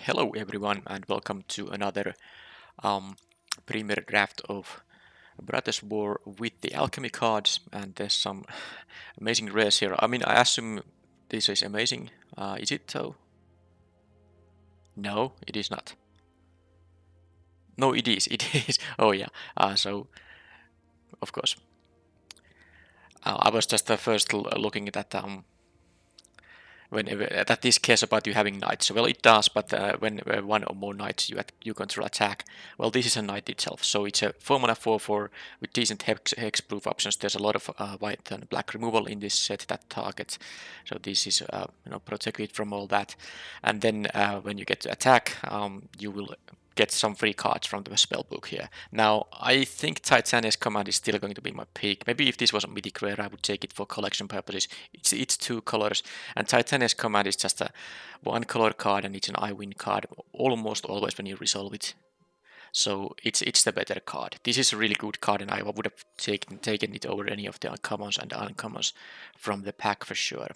Hello everyone and welcome to another um, premier draft of Brothers War with the alchemy cards, and there's some amazing rares here. I mean, I assume this is amazing. Is it though? No, it is not. No, it is. It is. Oh yeah. So of course, I was just first looking at whenever that this cares about you having knights. Well, it does, but when one or more knights you control attack, well, this is a knight itself. So it's a 4 mana 4/4 with decent hexproof options. There's a lot of white and black removal in this set that targets. So this is protected from all that. And then when you get to attack, you will get some free cards from the spellbook here. Now, I think Titania's Command is still going to be my pick. Maybe if this was a mythic rare, I would take it for collection purposes. It's 2 colors, and Titania's Command is just a 1 color card, and it's an I win card almost always when you resolve it. So it's the better card. This is a really good card, and I would have taken it over any of the uncommons and uncommons from the pack for sure.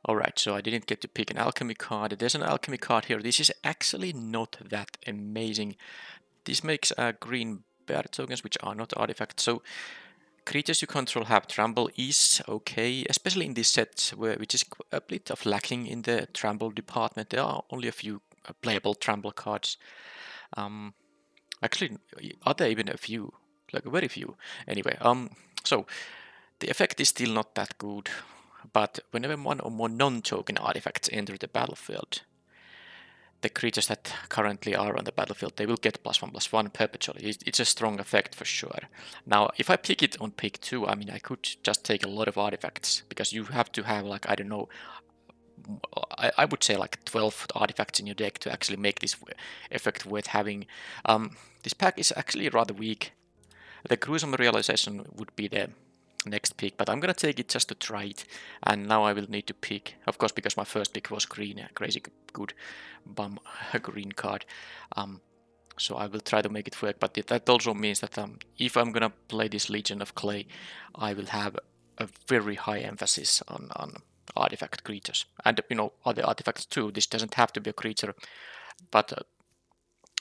Alright, so I didn't get to pick an alchemy card. There's an alchemy card here. This is actually not that amazing. This makes green bear tokens, which are not artifacts. So creatures you control have trample is okay, especially in this set, which is a bit of lacking in the trample department. There are only a few playable trample cards. Actually, are there even a few? Like very few. Anyway, so the effect is still not that good. But whenever one or more non-token artifacts enter the battlefield, the creatures that currently are on the battlefield, they will get +1/+1 perpetually. It's a strong effect for sure. Now, if I pick it on pick 2, I mean, I could just take a lot of artifacts, because you have to have, like, I don't know, I would say like 12 artifacts in your deck to actually make this effect worth having. This pack is actually rather weak. The gruesome realization would be the next pick, but I'm gonna take it just to try it. And now I will need to pick, of course, because my first pick was green, crazy good bum green card. So I will try to make it work, but that also means that if I'm gonna play this Legion of Clay, I will have a very high emphasis on artifact creatures, and other artifacts too. This doesn't have to be a creature, but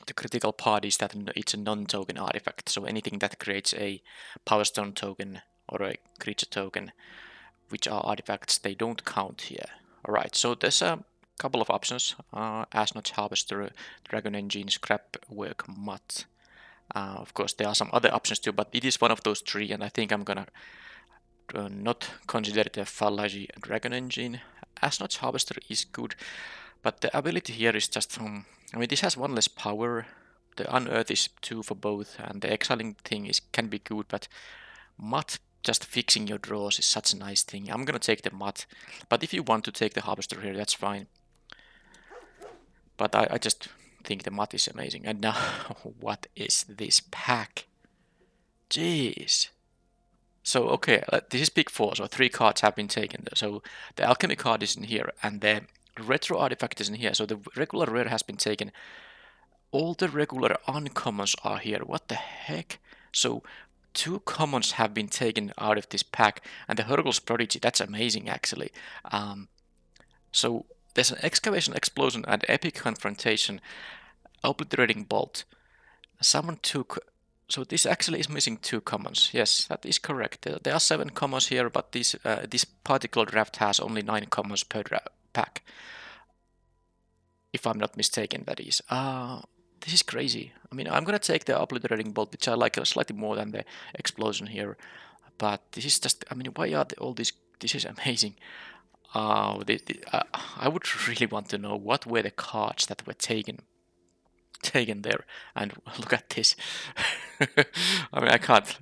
the critical part is that it's a non-token artifact, so anything that creates a Power Stone token or a creature token, which are artifacts, they don't count here. Alright, so there's a couple of options. Ashnot's Harvester, Dragon Engine, Scrapwork, Mutt. Of course, there are some other options too, but it is one of those 3, and I think I'm gonna not consider the Fallagy Dragon Engine. Ashnot's Harvester is good, but the ability here is just I mean, this has 1 less power. The Unearth is 2 for both, and the exiling thing can be good, but Mutt just fixing your draws is such a nice thing. I'm gonna take the Mutt, but if you want to take the Harvester here, that's fine. But I just think the Mutt is amazing. And now, what is this pack? Jeez. So, okay, this is pick 4, so 3 cards have been taken. So the Alchemy card is in here, and the Retro Artifact is in here. So the regular rare has been taken. All the regular uncommons are here. What the heck? So 2 commons have been taken out of this pack, and the Hurgle's Prodigy, that's amazing actually. So there's an Excavation Explosion and Epic Confrontation, Obliterating Bolt. Someone took... So this actually is missing 2 commons. Yes, that is correct. There are 7 commons here, but this particular draft has only 9 commons per pack. If I'm not mistaken, that is. This is crazy. I mean, I'm gonna take the Obliterating Bolt, which I like slightly more than the Explosion here. But this is just... I mean, why are all these... This is amazing. I would really want to know what were the cards that were taken there, and look at this. I mean, I can't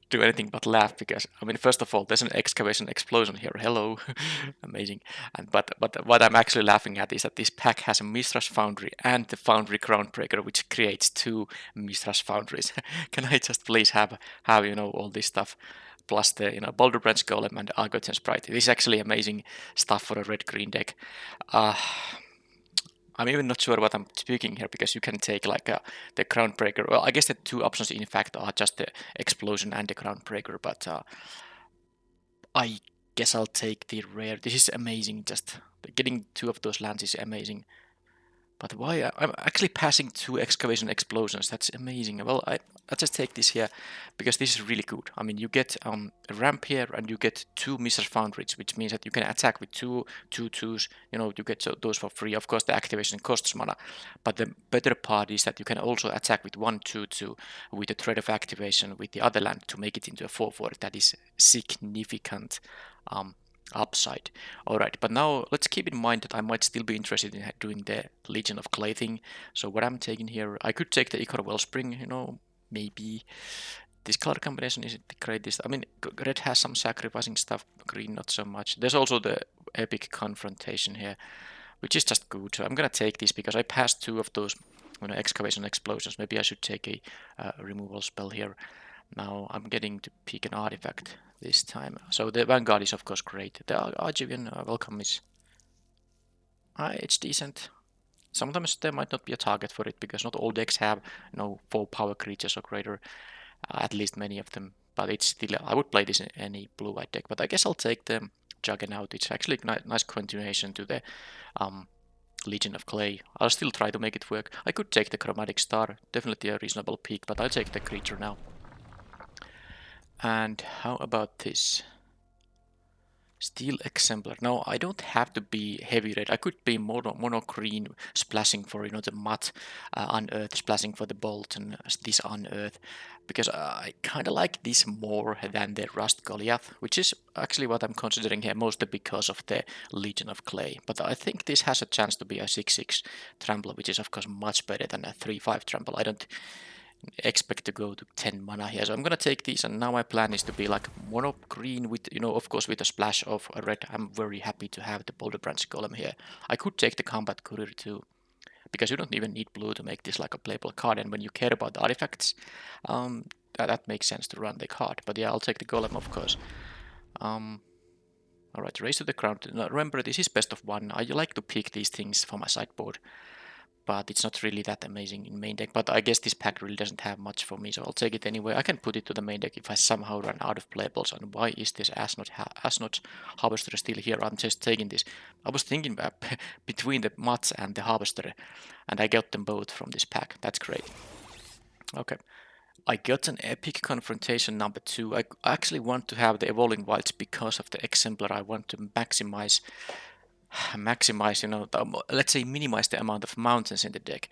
do anything but laugh, because I mean, first of all, there's an Excavation Explosion here. Hello. Amazing. And but what I'm actually laughing at is that this pack has a Mithras Foundry and the Foundry Groundbreaker, which creates 2 Mithras Foundries. Can I just please have all this stuff, plus the Boulder Branch Golem and Argotian Sprite? This is actually amazing stuff for a red-green deck. I'm even not sure what I'm speaking here, because you can take like the Groundbreaker. Well, I guess the 2 options in fact are just the Explosion and the Groundbreaker, but I guess I'll take the rare. This is amazing. Just getting 2 of those lands is amazing. But why? I'm actually passing 2 excavation explosions. That's amazing. Well, I just take this here because this is really good. I mean, you get a ramp here and you get 2 Mr. Foundries, which means that you can attack with two twos. You know, you get those for free. Of course, the activation costs mana, but the better part is that you can also attack with 1/2/2 with the threat of activation with the other land to make it into a 4/4. That is significant upside. Alright, but now let's keep in mind that I might still be interested in doing the Legion of Clay thing. So what I'm taking here, I could take the Ichor Wellspring, you know, maybe. This color combination isn't the greatest. I mean, red has some sacrificing stuff, green not so much. There's also the Epic Confrontation here, which is just good. So I'm gonna take this because I passed 2 of those, you know, excavation explosions. Maybe I should take a removal spell here. Now I'm getting to pick an artifact this time. So the Vanguard is of course great. The Argivian Welcome is... it's decent. Sometimes there might not be a target for it because not all decks have, you know, 4 power creatures or greater. At least many of them. But it's still, I would play this in any blue-white deck. But I guess I'll take the Juggernaut. It's actually a nice continuation to the Legion of Clay. I'll still try to make it work. I could take the Chromatic Star. Definitely a reasonable pick, but I'll take the creature now. And how about this? Steel Exemplar. Now, I don't have to be heavy red. I could be mono green, splashing for, you know, the matte unearth, splashing for the bolt, and this unearth. Because I kind of like this more than the Rust Goliath, which is actually what I'm considering here, mostly because of the Legion of Clay. But I think this has a chance to be a 6/6 trample, which is of course much better than a 3/5 trample. I don't expect to go to 10 mana here. So I'm gonna take these, and now my plan is to be like mono green with, you know, of course with a splash of red. I'm very happy to have the Boulder Branch Golem here. I could take the Combat Courier too, because you don't even need blue to make this like a playable card, and when you care about the artifacts, that makes sense to run the card. But yeah, I'll take the Golem of course. Alright, Race to the Ground. Now, remember, this is best of 1. I like to pick these things for my sideboard, but it's not really that amazing in main deck. But I guess this pack really doesn't have much for me, so I'll take it anyway. I can put it to the main deck if I somehow run out of playables. And why is this Ashnot Harvester still here? I'm just taking this. I was thinking about between the Mats and the Harvester, and I got them both from this pack. That's great. Okay. I got an Epic Confrontation number 2. I actually want to have the Evolving Wilds because of the Exemplar. I want to maximize, you know, let's say minimize the amount of mountains in the deck.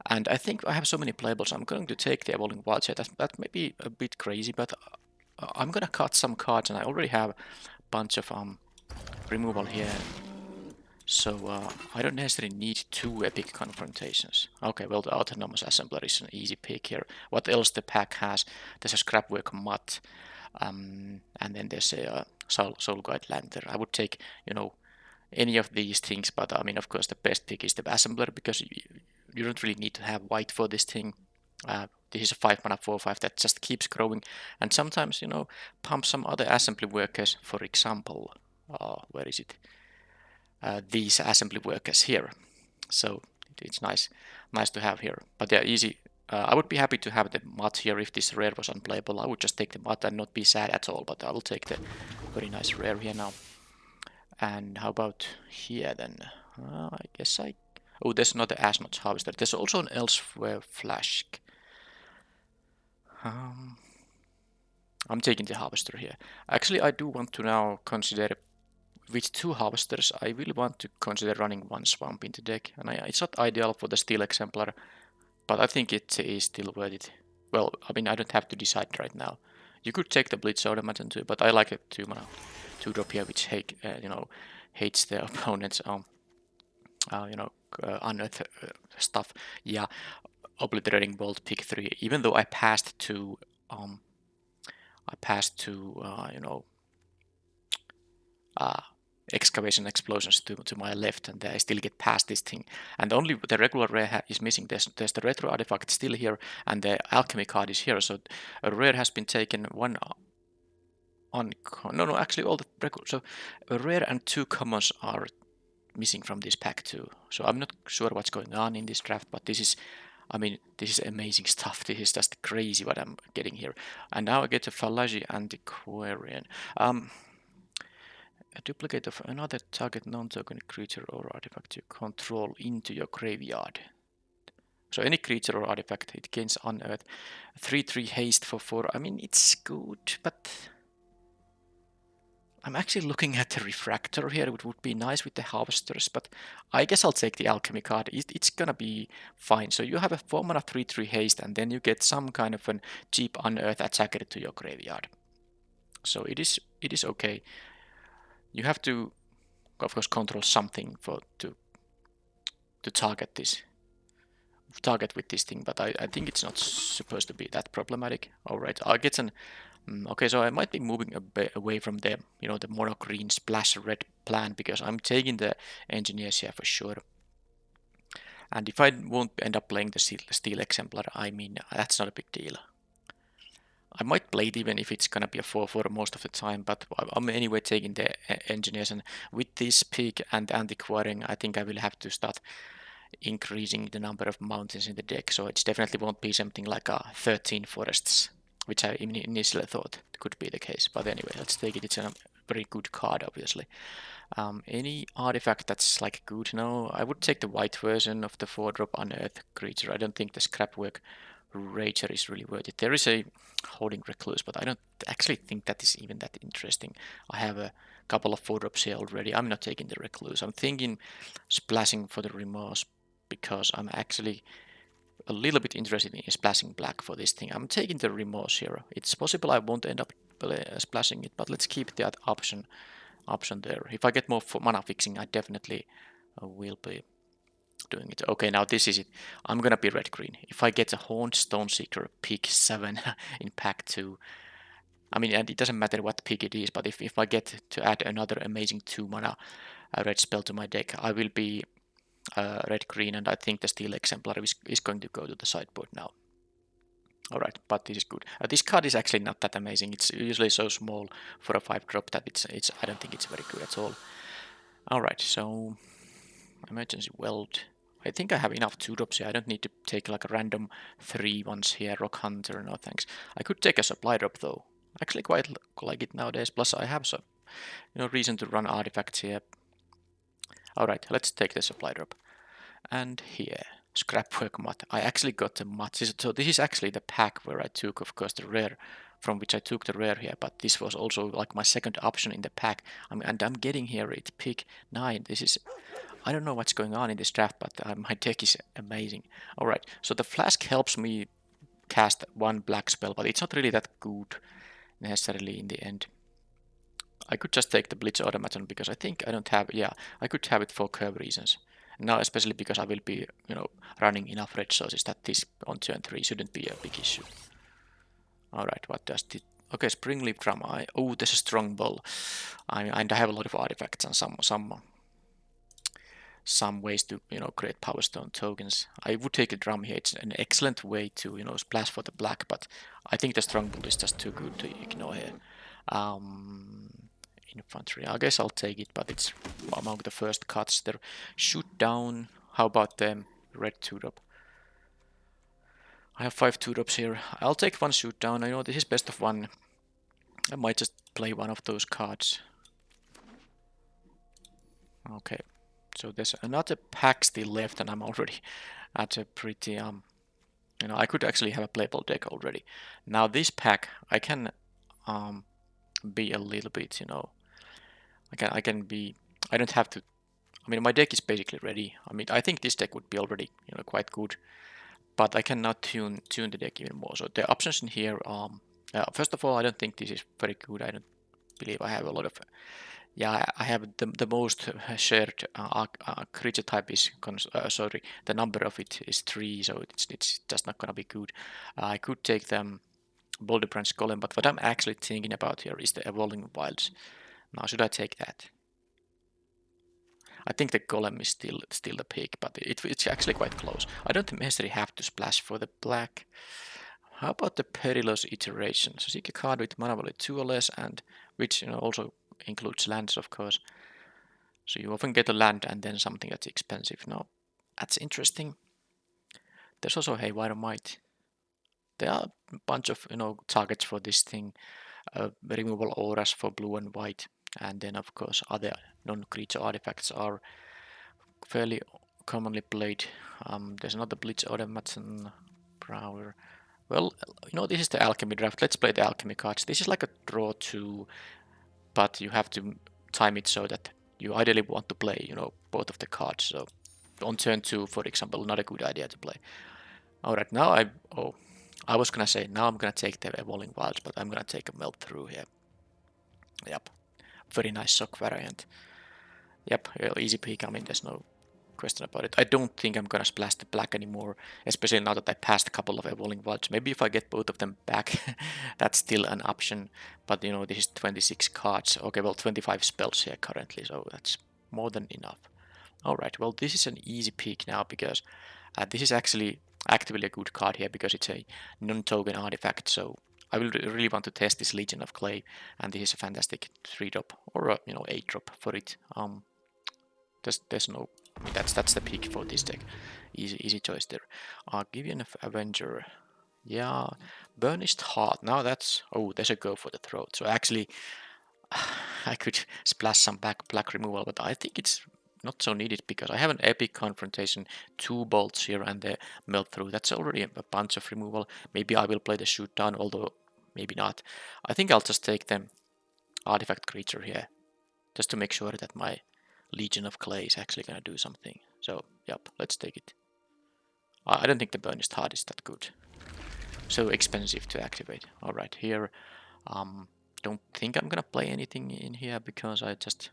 And I think I have so many playables, I'm going to take the Evolving Wilds here. That may be a bit crazy, but I'm gonna cut some cards, and I already have a bunch of removal here. So I don't necessarily need 2 Epic Confrontations. Okay, well, the Autonomous Assembler is an easy pick here. What else the pack has? There's a Scrapwork Mutt, and then there's a Soul Guide Lantern. I would take, you know, any of these things, but I mean, of course, the best pick is the Assembler, because you don't really need to have white for this thing. This is a 5 mana 4/5 that just keeps growing, and sometimes, you know, pump some other assembly workers. For example, where is it? These assembly workers here. So it's nice to have here. But yeah, easy. I would be happy to have the Mutt here if this rare was unplayable. I would just take the Mutt and not be sad at all, but I will take the very nice rare here now. And how about here then? I guess oh, there's not the Ashnot Harvester. There's also an Elsewhere Flask. I'm taking the Harvester here. Actually, I do want to now consider, with 2 Harvesters, I really want to consider running 1 Swamp in the deck. And it's not ideal for the Steel Exemplar, but I think it is still worth it. Well, I mean, I don't have to decide right now. You could take the Blitz Automaton too, but I like a 2 mana 2-drop here, which you know, hates the opponent's you know, unearth stuff. Yeah, Obliterating Bolt, pick 3. Even though I passed to you know, excavation explosions to my left, and I still get past this thing. And only the regular rare is missing. There's the retro artifact still here, and the alchemy card is here. So a rare has been taken, one no, actually all the regular. So a rare and 2 commons are missing from this pack too. So I'm not sure what's going on in this draft, but this is, I mean, this is amazing stuff. This is just crazy what I'm getting here. And now I get a Fallaji Antiquarian. a duplicate of another target non-token creature or artifact you control into your graveyard. So any creature or artifact, it gains unearth 3/3 haste for 4. I mean, it's good, but I'm actually looking at the refractor here. It would be nice with the harvesters, but I guess I'll take the alchemy card. It's gonna be fine. So you have a 4 mana 3/3 haste, and then you get some kind of a cheap unearth attacker to your graveyard. So it is okay. You have to, of course, control something to target with this thing, but I think it's not supposed to be that problematic. All right, I'll get an. Okay, so I might be moving a bit away from the the mono green splash red plan because I'm taking the engineers here for sure. And if I won't end up playing the steel exemplar, I mean that's not a big deal. I might play it even if it's gonna be a 4/4 most of the time, but I'm anyway taking the engineers, and with this pig and antiquaring, I think I will have to start increasing the number of mountains in the deck, so it definitely won't be something like 13 forests, which I initially thought could be the case. But anyway, let's take it. It's a very good card, obviously. Any artifact that's like good? No, I would take the white version of the 4-drop unearth creature. I don't think the scrapwork rager is really worth it. There is a holding recluse, but I don't actually think that is even that interesting. I have a couple of 4-drops here already. I'm not taking the recluse. I'm thinking splashing for the remorse because I'm actually a little bit interested in splashing black for this thing. I'm taking the remorse here. It's possible I won't end up splashing it, but let's keep that option there. If I get more mana fixing, I definitely will be doing it. Okay, now this is it. I'm gonna be red-green. If I get a Horned Stoneseeker pick 7 in pack 2, I mean, and it doesn't matter what pick it is, but if I get to add another amazing 2 mana red spell to my deck, I will be red-green, and I think the Steel Exemplar is going to go to the sideboard now. Alright, but this is good. This card is actually not that amazing. It's usually so small for a 5-drop that it's I don't think it's very good at all. Alright, so emergency weld. I think I have enough 2-drops here. I don't need to take like a random 3 ones here. Rock Hunter, no thanks. I could take a supply drop though. Actually quite like it nowadays. Plus I have some reason to run artifacts here. Alright, let's take the supply drop. And here, scrapwork mat. I actually got the mat. So this is actually the pack where I took, of course, the rare, from which I took the rare here. But this was also like my second option in the pack. And I'm getting here it pick 9. This is, I don't know what's going on in this draft, but my deck is amazing. All right, so the flask helps me cast 1 black spell, but it's not really that good necessarily in the end. I could just take the Blitz Automaton because I think I don't have, yeah, I could have it for curve reasons. Now, especially because I will be, running enough red sources that this on turn 3 shouldn't be a big issue. Alright, what does it? Okay, Springleaf Drum. Oh, there's a Strong Ball. And I have a lot of artifacts and some ways to, create Power Stone tokens. I would take a drum here. It's an excellent way to, splash for the black, but I think the Strong Ball is just too good to ignore here. Infantry. I guess I'll take it, but it's among the first cuts there. Shoot down. How about the red 2-drop? I have 5 2-drops here. I'll take 1 shoot down. I know this is best of 1. I might just play one of those cards. Okay. So there's another pack still left, and I'm already at a pretty I could actually have a playable deck already. Now this pack, I can be a little bit, I can be. I don't have to. I mean, my deck is basically ready. I mean, I think this deck would be already, quite good, but I cannot tune the deck even more. So the options in here. First of all, I don't think this is very good. I don't believe I have a lot of. Yeah, I have the most shared creature type is sorry. The number of it is 3, so it's just not gonna be good. I could take them Boulder Branch Golem, but what I'm actually thinking about here is the Evolving Wilds. Now, should I take that? I think the Golem is still the pick, but it's actually quite close. I don't necessarily have to splash for the black. How about the Perilous Iteration? So seek a card with mana value 2 or less, and which also includes lands, of course. So you often get a land and then something that's expensive. Now, that's interesting. There's also Haywire Might. There are a bunch of targets for this thing. Removable auras for blue and white. And then of course other non-creature artifacts are fairly commonly played. There's another Blitz Automaton Prowler. Well, you know, this is the Alchemy draft. Let's play the Alchemy cards. This is like a draw 2, but you have to time it so that you ideally want to play, you know, both of the cards. So on turn 2, for example, not a good idea to play. Alright, now I was gonna say, now I'm gonna take the Evolving Wilds, but I'm gonna take a Melt Through here. Yep, very nice shock variant. Yep, easy pick, I mean, there's no question about it. I don't think I'm gonna splash the black anymore, especially now that I passed a couple of Evolving Wilds. Maybe if I get both of them back, that's still an option. But you know, this is 26 cards. Okay, well, 25 spells here currently, so that's more than enough. Alright, well, this is an easy pick now because this is actually actively a good card here because it's a non-token artifact. So I will really want to test this Legion of Clay, and this is a fantastic 3-drop or a, you know, 8-drop for it. There's no, I mean, that's the pick for this deck. Easy choice there. Give you an Avenger. Yeah, Burnished Heart. Now that's, oh, there's a go for the throat. So actually, I could splash some black removal, but I think it's not so needed because I have an Epic Confrontation, 2 bolts here, and the Melt Through. That's already a bunch of removal. Maybe I will play the Shoot Down, although maybe not. I think I'll just take the Artifact Creature here, just to make sure that my Legion of Clay is actually gonna do something. So, yep, let's take it. I don't think the Burnished Heart is that good. So expensive to activate. Alright, here, don't think I'm gonna play anything in here because I just...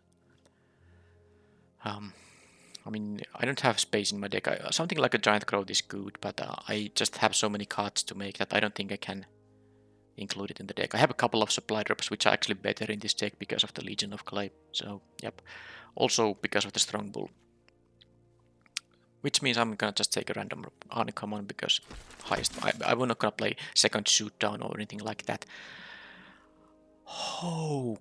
I mean, I don't have space in my deck. Something like a Giant Growth is good, but I just have so many cards to make that I don't think I can include it in the deck. I have a couple of supply drops which are actually better in this deck because of the Legion of Clay. So, yep. Also because of the Strong Bull. Which means I'm gonna just take a random uncommon because highest. I'm not gonna play second Shoot Down or anything like that. Oh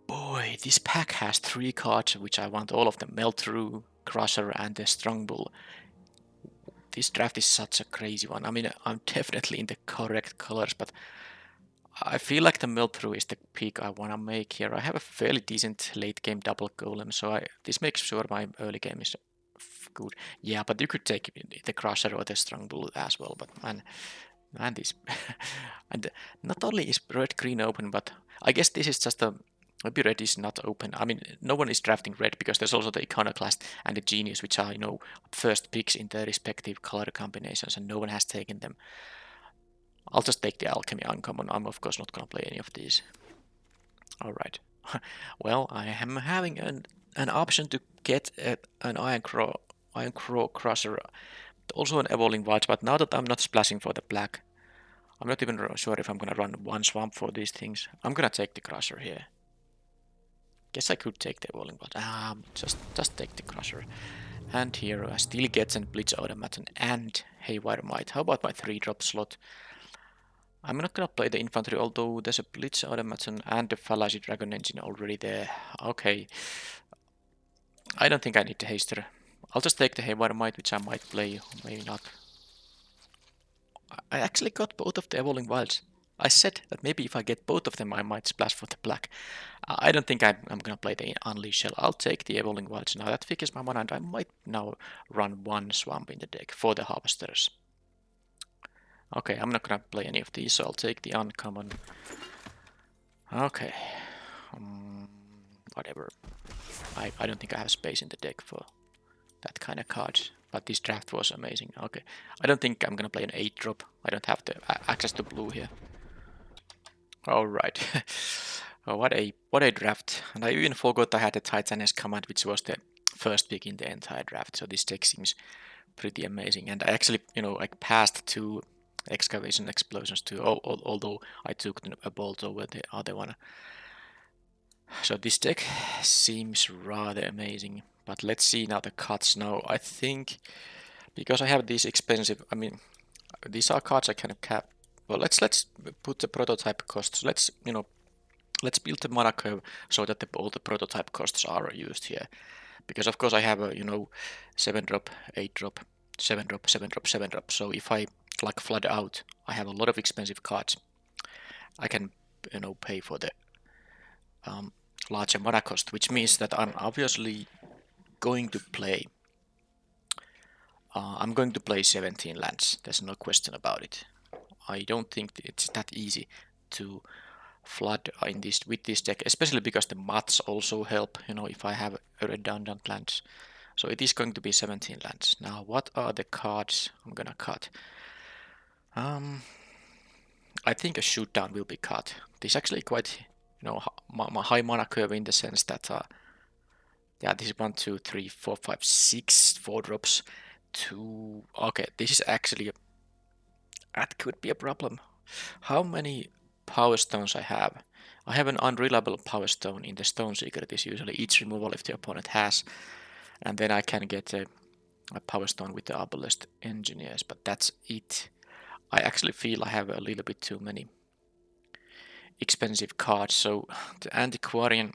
boy, this pack has 3 cards which I want all of them. Melt Through, Crusher, and the Strong Bull. This draft is such a crazy one. I mean, I'm definitely in the correct colors, but I feel like the Melt Through is the pick I want to make here. I have a fairly decent late game double golem, so this makes sure my early game is good. Yeah, but you could take the Crusher or the Strong Bull as well, but man this... and not only is red-green open, but I guess this is just a... Maybe red is not open. I mean, no one is drafting red because there's also the Iconoclast and the Genius, which are, you know, first picks in their respective color combinations, and no one has taken them. I'll just take the Alchemy Uncommon. I'm of course not gonna play any of these. Alright. Well, I am having an option to get an Iron Crow Crusher, also an Evolving Wilds, but now that I'm not splashing for the black, I'm not even sure if I'm gonna run 1 swamp for these things. I'm gonna take the Crusher here. Guess I could take the Evolving Wilds. Just take the Crusher. And here I still get an Blitz Automaton and Haywire Might. How about my 3-drop slot? I'm not gonna play the infantry, although there's a Blitz Automaton and the Fallacy Dragon Engine already there. Okay. I don't think I need the Haster. I'll just take the Haywire Might, which I might play, maybe not. I actually got both of the Evolving Wilds. I said that maybe if I get both of them, I might splash for the black. I don't think I'm gonna play the Unleash Shell. I'll take the Evolving Wilds now. That figures my mana, and I might now run 1 swamp in the deck for the Harvesters. Okay, I'm not gonna play any of these, so I'll take the uncommon. Okay. Whatever. I don't think I have space in the deck for that kind of cards. But this draft was amazing. Okay. I don't think I'm gonna play an 8-drop. I don't have the access to blue here. Alright. Oh, what a draft. And I even forgot I had the Titaness command, which was the first pick in the entire draft. So this deck seems pretty amazing. And I actually, you know, like passed 2 Excavation Explosions too, although I took a bolt over the other one. So this deck seems rather amazing. But let's see now the cuts. Now I think because I have these expensive, I mean, these are cards I kind of cap. Well, let's put the prototype costs. Let's build the mana curve so that all the prototype costs are used here. Because of course I have a, you know, 7-drop, 8-drop, 7-drop, 7-drop, 7-drop. So if I like flood out, I have a lot of expensive cards. I can, you know, pay for the larger mana cost, which means that I'm obviously going to play. I'm going to play 17 lands. There's no question about it. I don't think it's that easy to flood in this with this deck, especially because the mats also help. You know, if I have redundant lands, so it is going to be 17 lands. Now, what are the cards I'm gonna cut? I think a shootdown will be cut. This is actually quite, you know, my high mana curve in the sense that, yeah, this is 1, 2, 3, 4, 5, 6 4-drops. Two. Okay, this is actually that could be a problem. How many power stones I have? I have an unreliable power stone in the stone secret. Is usually each removal if the opponent has, and then I can get a power stone with the obelisk engineers. But that's it. I actually feel I have a little bit too many expensive cards. So the antiquarian,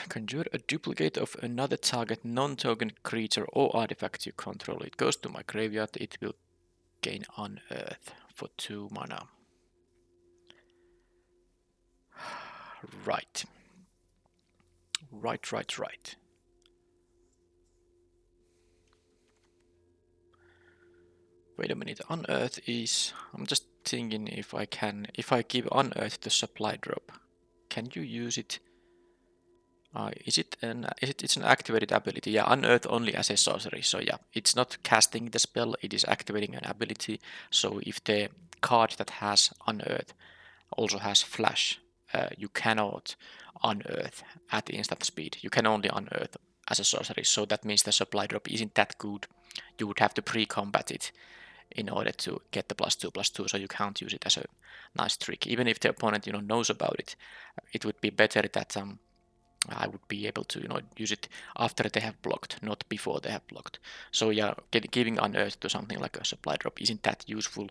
conjure a duplicate of another target non-token creature or artifact you control. It goes to my graveyard. It will gain Unearth for 2 mana. Right. Right. Wait a minute. Unearth is... I'm just thinking if I can... If I give Unearth the supply drop, can you use it? It's an activated ability. Yeah, Unearth only as a sorcery. So yeah, it's not casting the spell, it is activating an ability. So if the card that has Unearth also has Flash, you cannot Unearth at the instant speed. You can only Unearth as a sorcery. So that means the supply drop isn't that good. You would have to pre-combat it in order to get the +2/+2, so you can't use it as a nice trick. Even if the opponent knows about it, it would be better that I would be able to use it after they have blocked, not before they have blocked. So yeah, giving Unearth to something like a supply drop isn't that useful.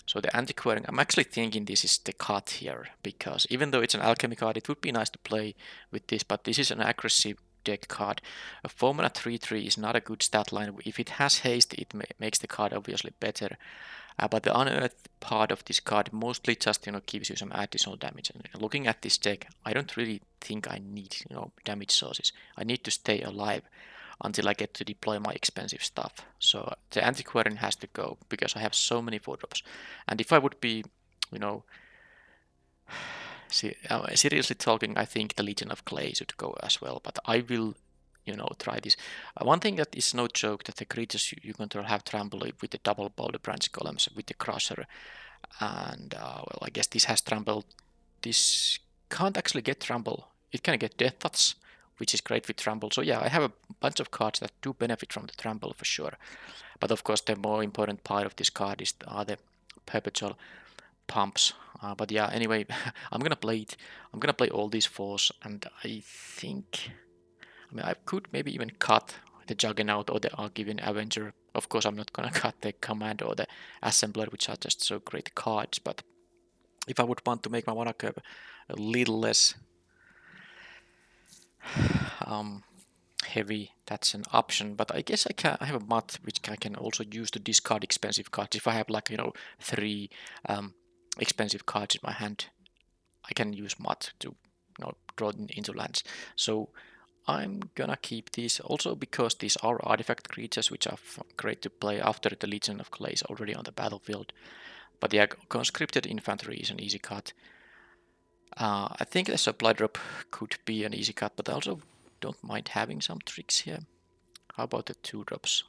So the antiquarian, I'm actually thinking this is the cut here, because even though it's an alchemy card, it would be nice to play with this, but this is an aggressive deck card. A 4-mana 3/3 is not a good stat line. If it has haste, it makes the card obviously better. But the Unearth part of this card mostly just gives you some additional damage. And looking at this deck, I don't really think I need damage sources. I need to stay alive until I get to deploy my expensive stuff. So the antiquarian has to go because I have so many 4-drops. And if I would be, seriously talking, I think the Legion of Clay should go as well. But I will, try this. One thing that is no joke that the creatures you control have trample with the double boulder branch columns with the crusher. And well, I guess this has trample. This can't actually get trample. It can get death touch, which is great with trample. So yeah, I have a bunch of cards that do benefit from the trample for sure. But of course, the more important part of this card are the perpetual pumps. But yeah, anyway, I'm gonna play it. I'm gonna play all these 4s, and I think, I could maybe even cut the Juggernaut or the Argivian Avenger. Of course, I'm not gonna cut the Command or the Assembler, which are just so great cards. But if I would want to make my mana curve a little less heavy, that's an option. But I guess I have a mat which I can also use to discard expensive cards. If I have 3 expensive cards in my hand, I can use mat to draw into lands. So I'm gonna keep these also because these are artifact creatures which are great to play after the Legion of Clay is already on the battlefield. But yeah, conscripted infantry is an easy cut. I think the supply drop could be an easy cut, but I also don't mind having some tricks here. How about the 2-drops?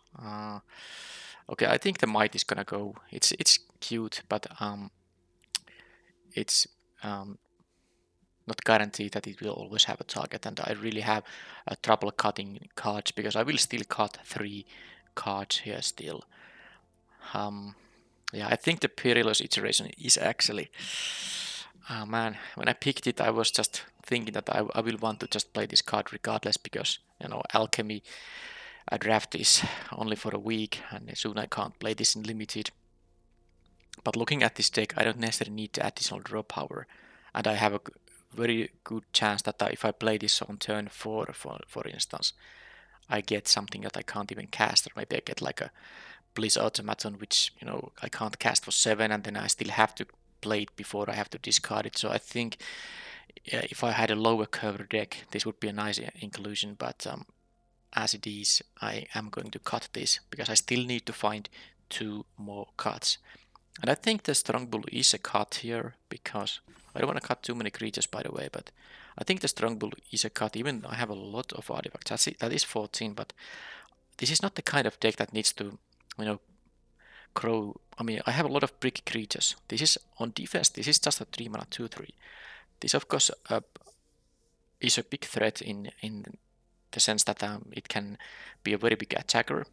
Okay, I think the might is gonna go. It's cute, but it's not guaranteed that it will always have a target, and I really have trouble cutting cards because I will still cut 3 cards here still. Yeah, I think the perilous iteration is actually... man, when I picked it, I was just thinking that I will want to just play this card regardless because, Alchemy draft is only for a week and soon I can't play this in limited. But looking at this deck, I don't necessarily need the additional draw power, and I have a very good chance that if I play this on turn 4, for instance, I get something that I can't even cast, or maybe I get like a Bliss Automaton, which I can't cast for 7, and then I still have to play it before I have to discard it. So I think if I had a lower curve deck, this would be a nice inclusion, but as it is, I am going to cut this because I still need to find 2 more cuts. And I think the Strong Bull is a cut here because I don't want to cut too many creatures, by the way, but I think the Strong Bull is a cut, even though I have a lot of artifacts. That is 14, but this is not the kind of deck that needs to, grow. I mean, I have a lot of brick creatures. This is on defense, this is just a 3 mana 2/3. This, of course, is a big threat in the sense that it can be a very big attacker.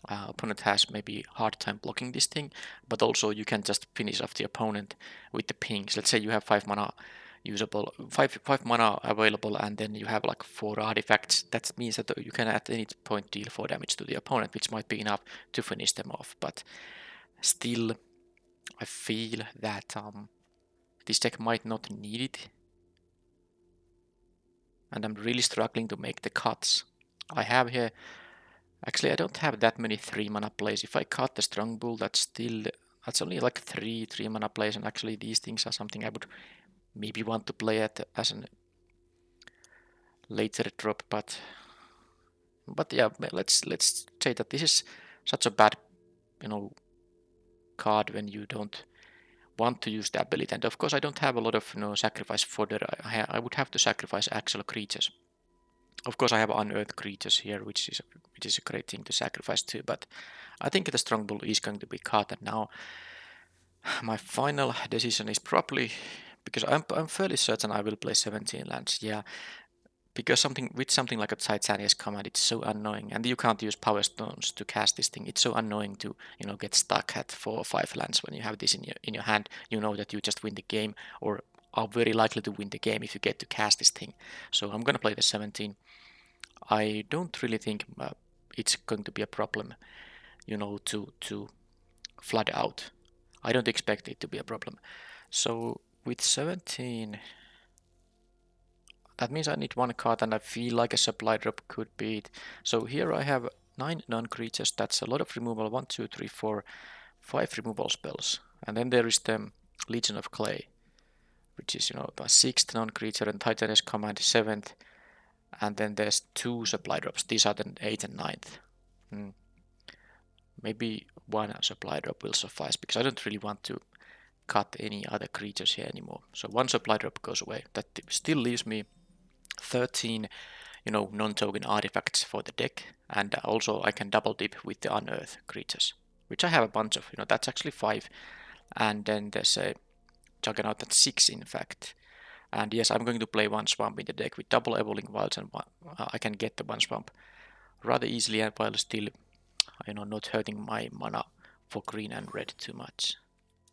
Opponent has maybe hard time blocking this thing, but also you can just finish off the opponent with the pings. Let's say you have 5 mana usable, 5 mana available, and then you have like 4 artifacts. That means that you can at any point deal 4 damage to the opponent, which might be enough to finish them off. But still, I feel that this deck might not need it, and I'm really struggling to make the cuts. I have here. Actually, I don't have that many 3 mana plays. If I cut the Strong Bull, that's only like 3 mana plays, and actually these things are something I would maybe want to play as a later drop, but yeah, let's say that this is such a bad, card when you don't want to use the ability. And of course, I don't have a lot of sacrifice fodder. I would have to sacrifice actual creatures. Of course, I have unearthed creatures here, which is a great thing to sacrifice too. But I think the Strong Bull is going to be cut. And now my final decision is probably, because I'm fairly certain I will play 17 lands. Yeah, because something like a Titania's command, it's so annoying, and you can't use power stones to cast this thing. It's so annoying to get stuck at 4 or 5 lands when you have this in your hand. You know that you just win the game, or are very likely to win the game if you get to cast this thing. So I'm gonna play the 17. I don't really think it's going to be a problem, to flood out. I don't expect it to be a problem. So with 17, that means I need 1 card, and I feel like a supply drop could be it. So here I have 9 non-creatures. That's a lot of removal. 1, 2, 3, 4, 5 removal spells. And then there is the Legion of Clay, which is, the 6th non-creature, and Titania's Command 7th. And then there's 2 supply drops. These are the 8th and 9th. Maybe 1 supply drop will suffice, because I don't really want to cut any other creatures here anymore. So 1 supply drop goes away. That still leaves me 13 non-token artifacts for the deck, and also I can double dip with the unearthed creatures, which I have a bunch of. That's actually 5, and then there's a Juggernaut that's 6 in fact. And yes, I'm going to play 1 swamp in the deck with double Evolving Wilds, and I can get the 1 swamp rather easily, and while still not hurting my mana for green and red too much.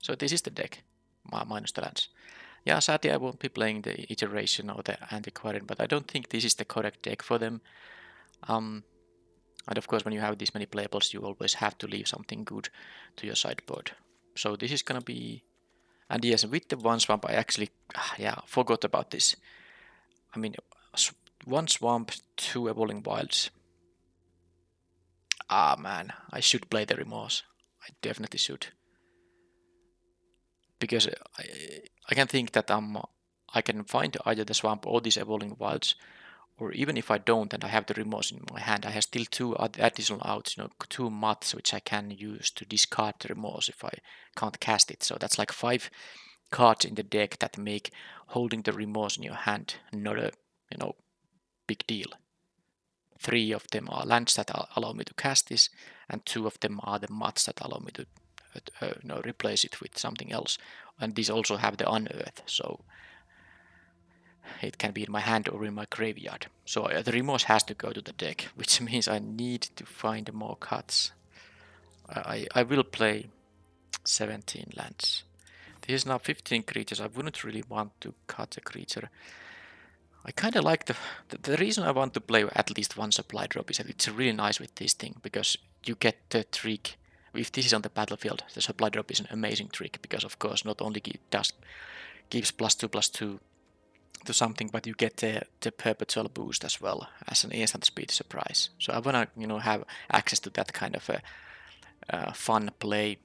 So this is the deck, minus the lands. Yeah, sadly I won't be playing the Iteration or the Antiquarian, but I don't think this is the correct deck for them. And of course, when you have this many playables, you always have to leave something good to your sideboard. So this is gonna be... And yes, with the 1 swamp, I actually forgot about this. I mean, 1 swamp, 2 Evolving Wilds. Ah man, I should play the Remorse. I definitely should. Because I can think that I can find either the swamp or these Evolving Wilds, or even if I don't and I have the Remorse in my hand, I have still 2 additional outs, 2 moths which I can use to discard the Remorse if I can't cast it. So that's like 5 cards in the deck that make holding the Remorse in your hand not a big deal. 3 of them are lands that allow me to cast this, and 2 of them are the moths that allow me to replace it with something else. And these also have the unearth, so it can be in my hand or in my graveyard. So the Remorse has to go to the deck, which means I need to find more cuts. I will play 17 lands. This is now 15 creatures. I wouldn't really want to cut a creature. I kind of like the reason I want to play at least 1 supply drop is that it's really nice with this thing, because you get the trick. If this is on the battlefield, the supply drop is an amazing trick, because of course not only gives +2/+2 to something, but you get the perpetual boost as well as an instant speed surprise. So I wanna have access to that kind of a fun play,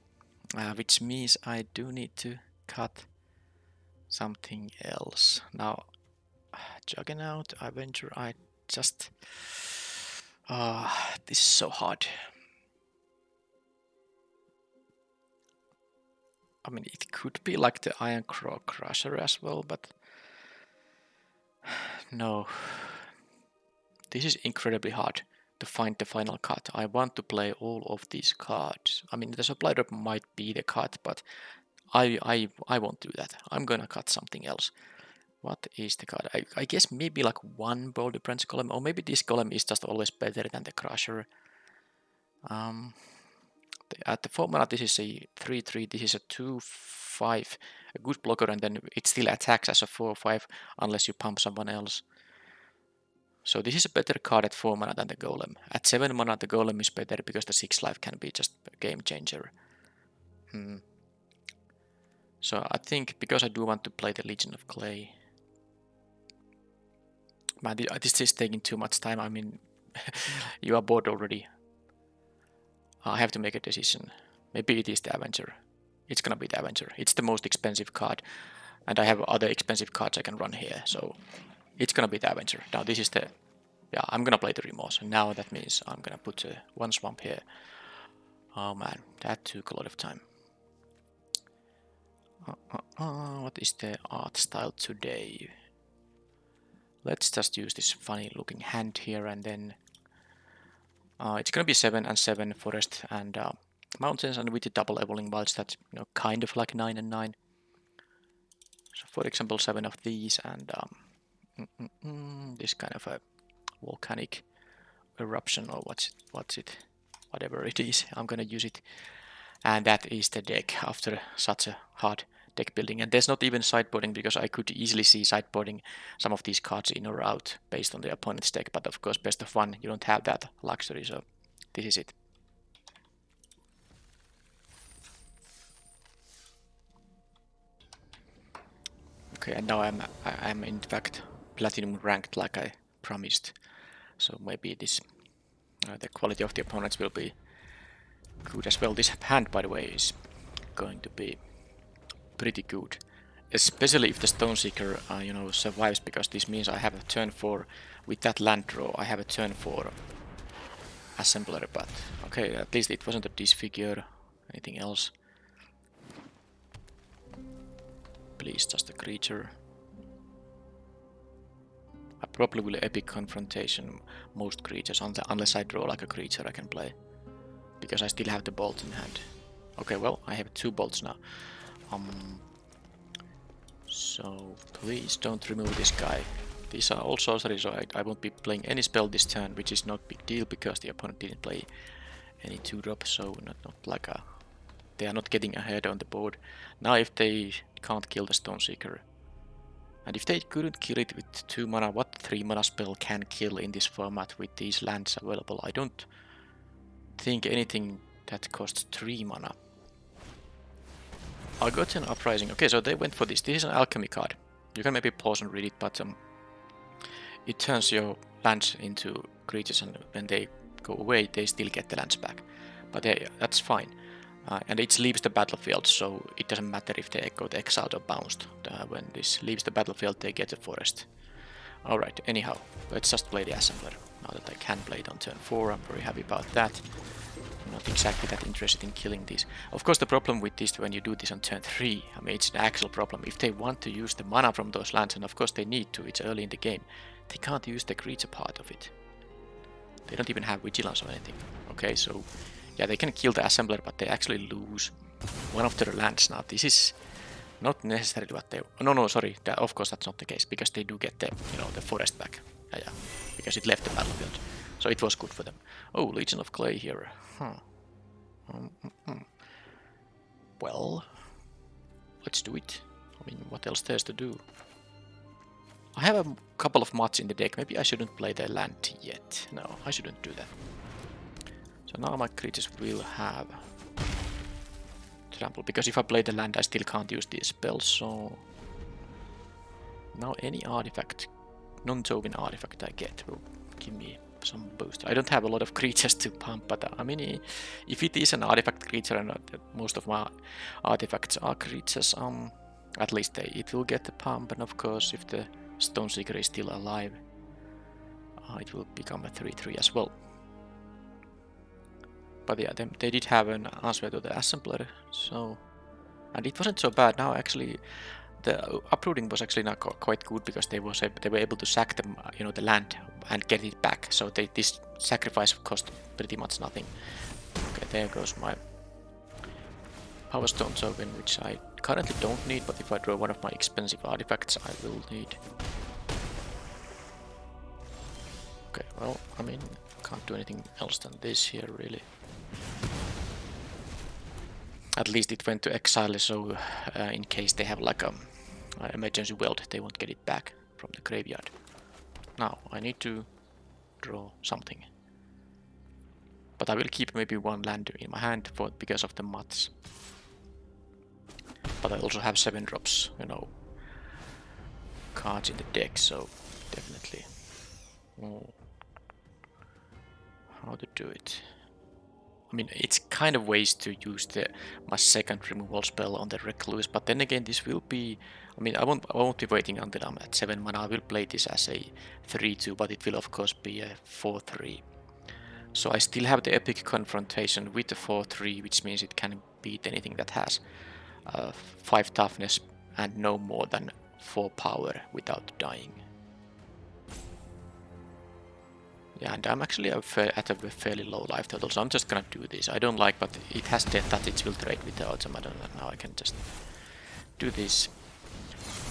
which means I do need to cut something else. Now, Juggernaut, Avenger, I just... this is so hard. I mean, it could be like the Iron Crow Crusher as well, but... No. This is incredibly hard to find the final cut. I want to play all of these cards. I mean, the supply drop might be the cut, but I won't do that. I'm gonna cut something else. What is the card? I guess maybe like one Boulder Branch Golem, or maybe this Golem is just always better than the Crusher. At the 4 mana, this is a 3/3, this is a 2/5, a good blocker, and then it still attacks as a 4/5 unless you pump someone else. So this is a better card at 4 mana than the Golem. At 7 mana, the Golem is better because the 6 life can be just a game changer. So I think because I do want to play the Legion of Clay. Man, this is taking too much time. I mean, you are bored already. I have to make a decision. Maybe it is the Avenger. It's gonna be the Avenger. It's the most expensive card. And I have other expensive cards I can run here. So it's gonna be the Avenger. Now this is the... Yeah, I'm gonna play the Remorse. And now that means I'm gonna put one swamp here. Oh man, that took a lot of time. What is the art style today? Let's just use this funny looking hand here, and then it's gonna be 7 and 7 forest and mountains, and with the double leveling wilds, that's, you know, kind of like 9 and 9. So for example, 7 of these, and this kind of a volcanic eruption, or whatever it is, I'm gonna use it. And that is the deck after such a hard deck building. And there's not even sideboarding, because I could easily see sideboarding some of these cards in or out based on the opponent's deck, but of course best of 1, you don't have that luxury, so this is it. Okay, and now I'm in fact platinum ranked like I promised, so maybe this the quality of the opponents will be good as well. This hand, by the way, is going to be pretty good, especially if the Stoneseeker you know, survives, because this means I have a turn 4 with that land draw. I have a turn 4 assembler, but okay, at least it wasn't a disfigure. Anything else? Please, just a creature. I probably will epic confrontation most creatures unless I draw like a creature I can play, because I still have the bolt in hand. Okay, well, I have 2 bolts now. So please don't remove this guy. These are all sorceries, so I won't be playing any spell this turn, which is not big deal because the opponent didn't play any 2-drop, so not like a... They are not getting ahead on the board. Now if they can't kill the Stoneseeker, and if they couldn't kill it with 2 mana, what 3 mana spell can kill in this format with these lands available? I don't think anything that costs 3 mana. I got an Uprising. Okay, so they went for this. This is an Alchemy card. You can maybe pause and read it, but it turns your lands into creatures, and when they go away, they still get the lands back. But that's fine. And it leaves the battlefield, so it doesn't matter if they got exiled or bounced. When this leaves the battlefield, they get a forest. Alright, anyhow, let's just play the Assembler. Now that I can play it on turn 4, I'm very happy about that. I'm not exactly that interested in killing these. Of course, the problem with this, when you do this on turn 3, I mean, it's an actual problem. If they want to use the mana from those lands, and of course they need to, it's early in the game, they can't use the creature part of it. They don't even have Vigilance or anything. Okay, so yeah, they can kill the Assembler, but they actually lose one of their lands. Now, this is not necessarily what they... No, sorry, of course that's not the case, because they do get the, you know, the forest back. Yeah, because it left the battlefield. So it was good for them. Oh, Legion of Clay here. Well, let's do it. I mean, what else there's to do? I have a couple of mods in the deck. Maybe I shouldn't play the land yet. No, I shouldn't do that. So now my creatures will have trample, because if I play the land I still can't use these spells, so now any artifact, non-token artifact I get will give me some boost. I don't have a lot of creatures to pump, but I mean, if it is an artifact creature, and most of my artifacts are creatures, at least it will get the pump, and of course, if the Stone Seeker is still alive, it will become a 3/3 as well. But yeah, they did have an answer to the assembler, so, and it wasn't so bad. Now actually, the uprooting was actually not quite good because they were able to sack them, the land and get it back. So this sacrifice cost pretty much nothing. Okay, there goes my Power Stone token, which I currently don't need, but if I draw one of my expensive artifacts, I will need. Okay, well, I mean, can't do anything else than this here, really. At least it went to exile, so in case they have like a emergency weld, they won't get it back from the graveyard. Now, I need to draw something. But I will keep maybe one land in my hand because of the mods. But I also have 7 drops, cards in the deck, so definitely. How to do it? I mean, it's kind of ways to use my second removal spell on the Recluse, but then again, this will be. I mean, I won't be waiting until I'm at 7 mana. I will play this as a 3/2, but it will of course be a 4/3. So I still have the epic confrontation with the 4/3, which means it can beat anything that has 5 toughness and no more than 4 power without dying. Yeah, and I'm actually at a fairly low life total, so I'm just gonna do this. I don't like, but it has that it will trade with the automaton, and now I can just do this.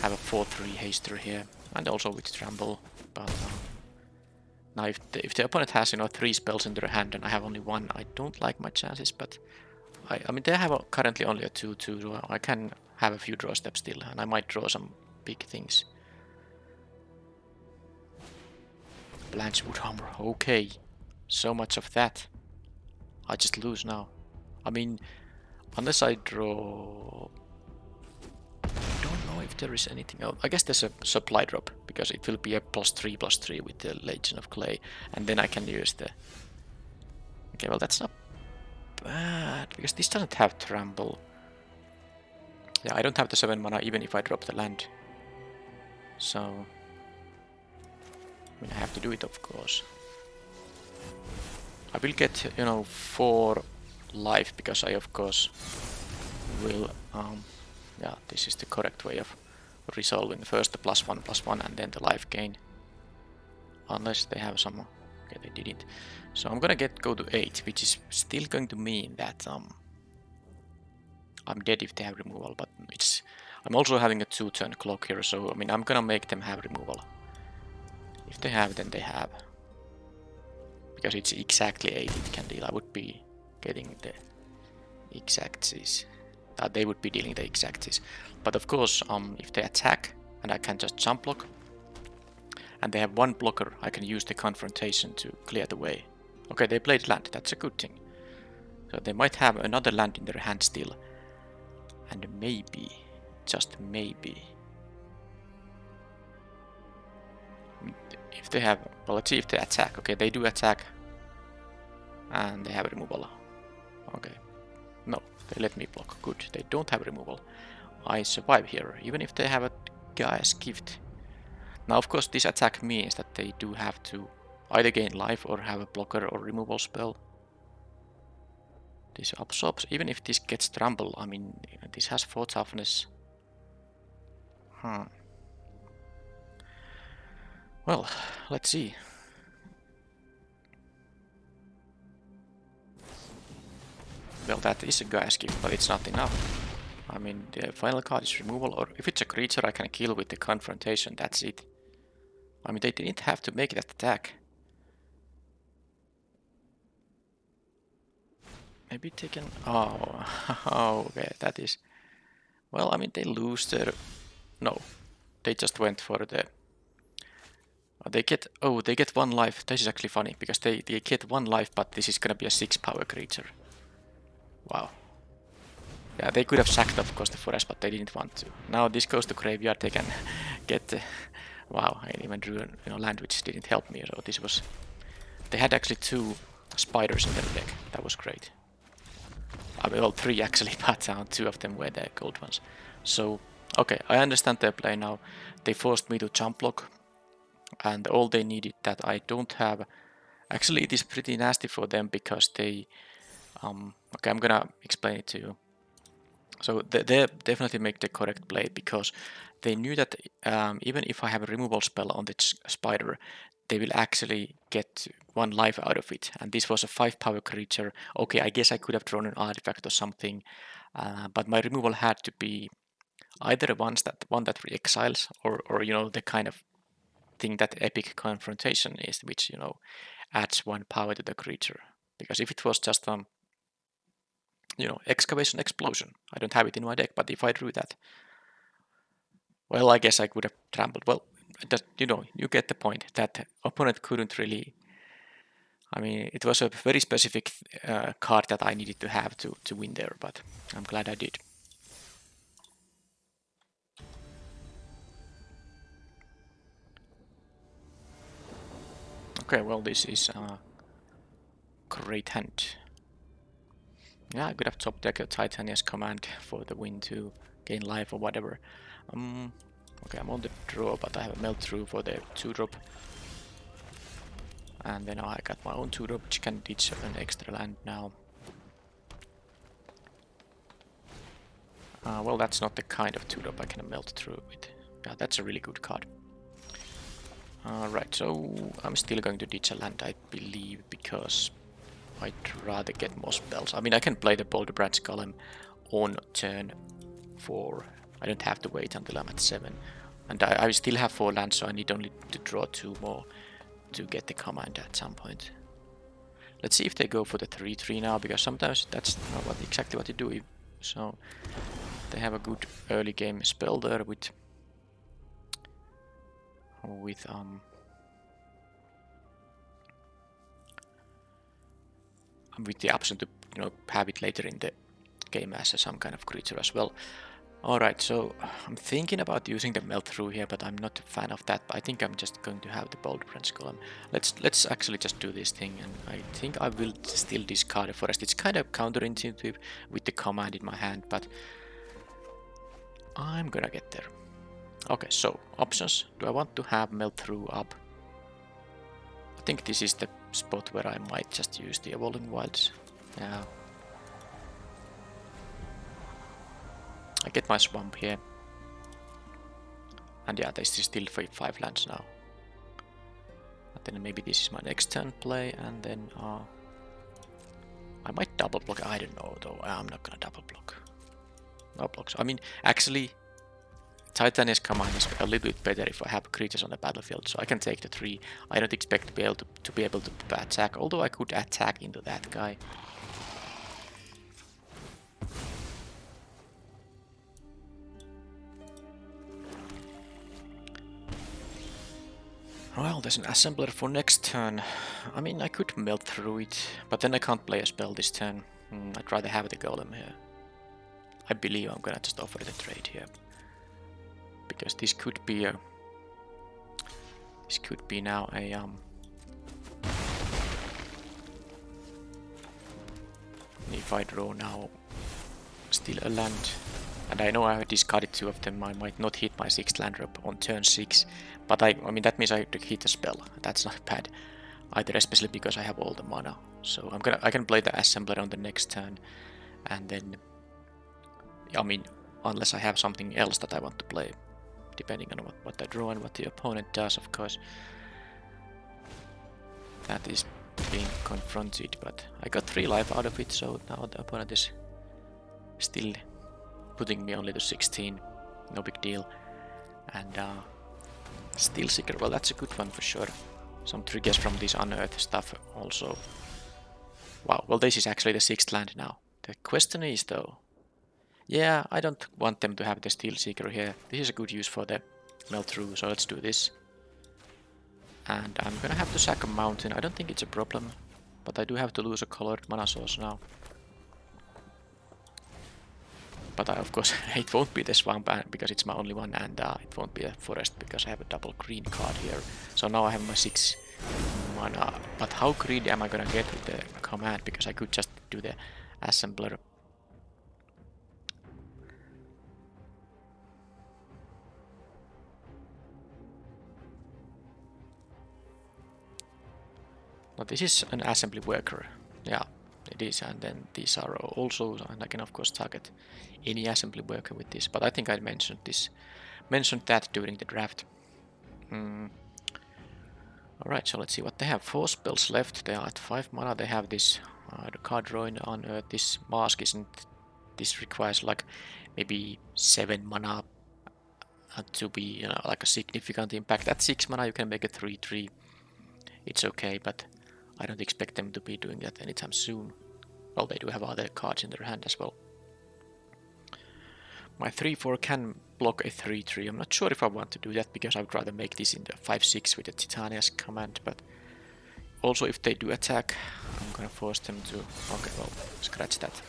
Have a 4/3 haster here, and also with Trample. But now if the opponent has 3 spells in their hand and I have only 1, I don't like my chances. But I mean they have currently only a 2/2, so I can have a few draw steps still, and I might draw some big things. Blanchwood Hammer, okay. So much of that. I just lose now. I mean, unless I draw. I don't know if there is anything else. I guess there's a supply drop because it will be a +3/+3 with the Legion of Clay, and then I can use the. Okay, well that's not bad because this doesn't have Trample. Yeah, I don't have the 7 mana even if I drop the land. So. I mean, I have to do it, of course. I will get, 4 life because I, of course, will. Yeah, this is the correct way of resolving. First the +1/+1 and then the life gain. Unless they have some. Okay, they didn't. So I'm gonna go to 8, which is still going to mean that I'm dead if they have removal. But I'm also having a 2-turn clock here, so I mean I'm gonna make them have removal. If they have, then they have. Because it's exactly 8 it can deal. I would be getting the exactsies. They would be dealing the exactsies. But of course, if they attack, and I can just jump block, and they have 1 blocker, I can use the confrontation to clear the way. Okay, they played land. That's a good thing. So they might have another land in their hand still. And maybe, just maybe, if they have, well, let's see if they attack. Okay, they do attack. And they have removal. Okay. No, they let me block. Good, they don't have removal. I survive here, even if they have a Gaia's Gift. Now, of course, this attack means that they do have to either gain life or have a blocker or removal spell. This absorbs, even if this gets Trample, I mean, this has 4 toughness. Well, let's see. Well, that is a Gaia's Gift, but it's not enough. I mean, the final card is removal, or if it's a creature I can kill with the confrontation, that's it. I mean, they didn't have to make that attack. Maybe they can. Oh, okay, that is. Well, I mean, they lose their. No, they just went for the. They get. Oh, they get 1 life. This is actually funny because they get 1 life, but this is gonna be a 6 power creature. Wow. Yeah, they could have sacked, of course, the forest, but they didn't want to. Now this goes to graveyard. They can get. Wow, I even drew land which didn't help me. So this was They had actually 2 spiders in their deck. That was great. I mean, well, 3 actually, but 2 of them were the gold ones. So, okay, I understand their play now. They forced me to jump block, and all they needed that I don't have. Actually, it is pretty nasty for them because they. Okay, I'm gonna explain it to you. So they definitely make the correct play because they knew that even if I have a removal spell on the spider, they will actually get 1 life out of it. And this was a 5 power creature. Okay, I guess I could have drawn an artifact or something, but my removal had to be either one that re-exiles or you know the kind of thing that epic confrontation is, which you know adds 1 power to the creature. Because if it was just you know, excavation explosion. I don't have it in my deck, but if I drew that, well, I guess I could have trampled. Well, that, you know, you get the point. That opponent couldn't really. I mean, it was a very specific card that I needed to have to win there, but I'm glad I did. Okay, well, this is a great hand. Yeah, I could have top deck a Titania's command for the win to gain life or whatever. Okay, I'm on the draw, but I have a melt through for the 2-drop. And then I got my own 2-drop, which can ditch an extra land now. Well, that's not the kind of 2-drop I can melt through with. Yeah, that's a really good card. Right, so I'm still going to ditch a land, I believe, because I'd rather get more spells. I mean, I can play the Boulder Branch Golem on turn 4. I don't have to wait until I'm at 7. And I still have 4 lands, so I need only to draw 2 more to get the command at some point. Let's see if they go for the 3/3 now, because sometimes that's not exactly what you do. So they have a good early game spell there with the option to, you know, have it later in the game as some kind of creature as well. Alright, so I'm thinking about using the melt through here, but I'm not a fan of that. I think I'm just going to have the Boulder Branch Golem. Let's actually just do this thing, and I think I will still discard a forest. It's kind of counterintuitive with the command in my hand, but I'm gonna get there. Okay, so options. Do I want to have melt through up? I think this is the spot where I might just use the Evolving Wilds. Yeah. I get my swamp here. And yeah, there's still 5 lands now. And then maybe this is my next turn play, and then I might double block. I don't know though. I'm not gonna double block. No blocks. I mean, actually, Titania's command is a little bit better if I have creatures on the battlefield, so I can take the 3. I don't expect to be able to attack, although I could attack into that guy. Well, there's an assembler for next turn. I mean, I could melt through it, but then I can't play a spell this turn. I'd rather have the golem here. I believe I'm gonna just offer the trade here. Because this could be a... This could be now a... If I draw now still a land, and I know I have discarded 2 of them, I might not hit my 6th land drop on turn 6, but I mean that means I hit a spell. That's not bad either, especially because I have all the mana. So I can play the assembler on the next turn, and then I mean, unless I have something else that I want to play, depending on what I draw and what the opponent does, of course. That is being confronted, but I got 3 life out of it, so now the opponent is still putting me only to 16, no big deal. And Steel Seeker, well, that's a good one for sure. Some triggers from this unearth stuff also. Wow, well, this is actually the 6th land now. The question is though, yeah, I don't want them to have the Steel Seeker here. This is a good use for the melt through, so let's do this. And I'm gonna have to sack a mountain. I don't think it's a problem, but I do have to lose a colored mana source now. But of course, it won't be the swamp because it's my only one, and it won't be a forest because I have a double green card here. So now I have my 6 mana But how greedy am I gonna get with the command? Because I could just do the assembler. Now this is an assembly worker. Yeah, it is. And then these are also, and I can of course target any assembly worker with this. But I think I mentioned that during the draft. Alright, so let's see what they have. 4 spells left. They are at 5 mana. They have this the card drawing on Earth. This mask isn't. This requires like maybe 7 mana to be like a significant impact. At 6 mana you can make a 3/3. It's okay, but I don't expect them to be doing that anytime soon. Well, they do have other cards in their hand as well. My 3/4 can block a 3/3. I'm not sure if I want to do that because I would rather make this into a 5/6 with the Titania's command, but also if they do attack, I'm gonna force them to... Okay, well, scratch that.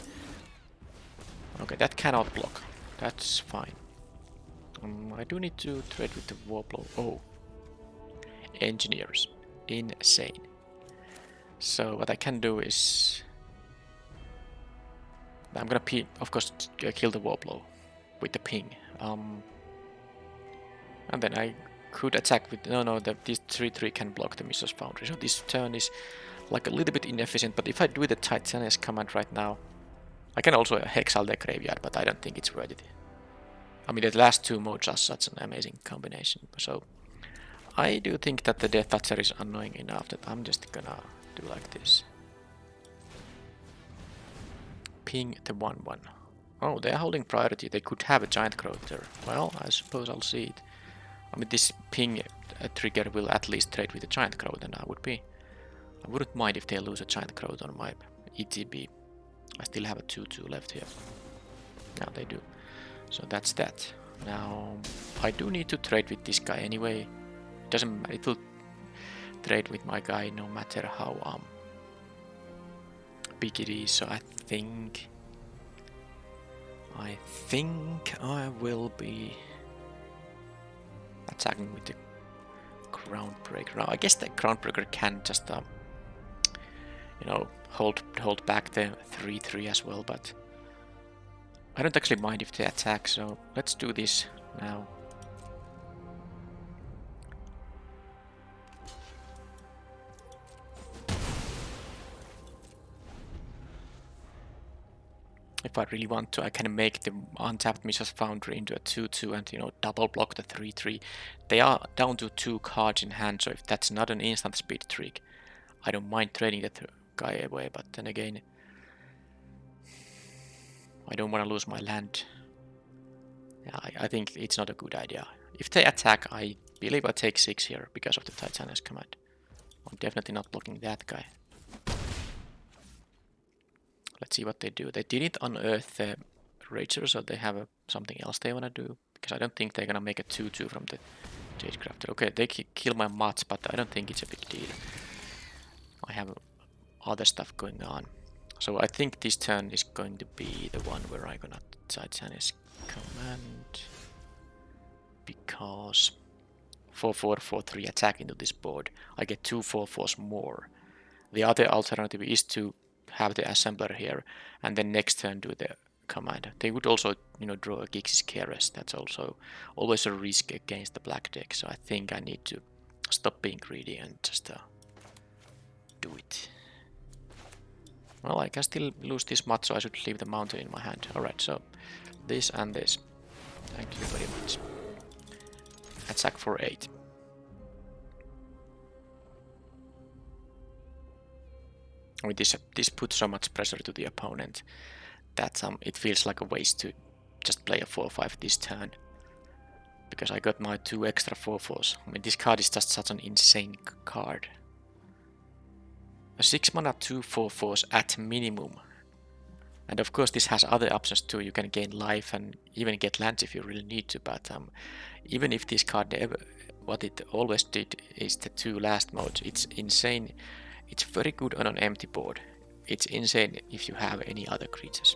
Okay, that cannot block. That's fine. I do need to trade with the Warblow. Oh. Engineers. Insane. So what I can do is... I'm gonna of course kill the Warblow with the ping. And then I could attack with... No, this 3/3 can block the Mistress Foundry. So this turn is like a little bit inefficient, but if I do the Titania's command right now, I can also exile the graveyard, but I don't think it's worth it. I mean, the last 2 modes are such an amazing combination. So I do think that the Death Toucher is annoying enough that I'm just gonna do like this. Ping the 1/1. Oh, they're holding priority. They could have a Giant Growth there. Well, I suppose I'll see it. I mean, this ping trigger will at least trade with a Giant Growth, and I wouldn't mind if they lose a Giant Growth on my ETB. I still have a 2/2 left here. Now they do. So that's that. Now I do need to trade with this guy anyway. It will trade with my guy no matter how big it is. So I think I will be attacking with the Groundbreaker. Now I guess the Groundbreaker can just hold back the 3/3 as well, but I don't actually mind if they attack, so let's do this now. If I really want to, I can make the untapped Mistress Foundry into a 2/2 and double block the 3/3. They are down to 2 cards in hand, so if that's not an instant speed trick, I don't mind trading that guy away, but then again, I don't want to lose my land. Yeah, I think it's not a good idea. If they attack, I believe I take 6 here because of the Titania's command. I'm definitely not blocking that guy. Let's see what they do. They didn't unearth the Rager, so they have something else they want to do. Because I don't think they're going to make a 2/2 from the Jadecrafter. Okay, they kill my Mats, but I don't think it's a big deal. I have other stuff going on. So I think this turn is going to be the one where I'm gonna Titania's command. Because 4/4, 4/3 attack into this board, I get 2 4/4s more. The other alternative is to have the assembler here and then next turn do the command. They would also draw a Gix's Keras. That's also always a risk against the black deck, so I think I need to stop being greedy and just do it. Well, I can still lose this much, so I should leave the mountain in my hand. Alright, so this and this. Thank you very much. Attack for 8. I mean, this puts so much pressure to the opponent that it feels like a waste to just play a 4/5 this turn. Because I got my 2 extra 4/4s. I mean, this card is just such an insane card. A 6 mana 2 4/4s at minimum. And of course this has other options too. You can gain life and even get lands if you really need to, but even if this card what it always did is the 2 last modes, it's insane. It's very good on an empty board. It's insane if you have any other creatures.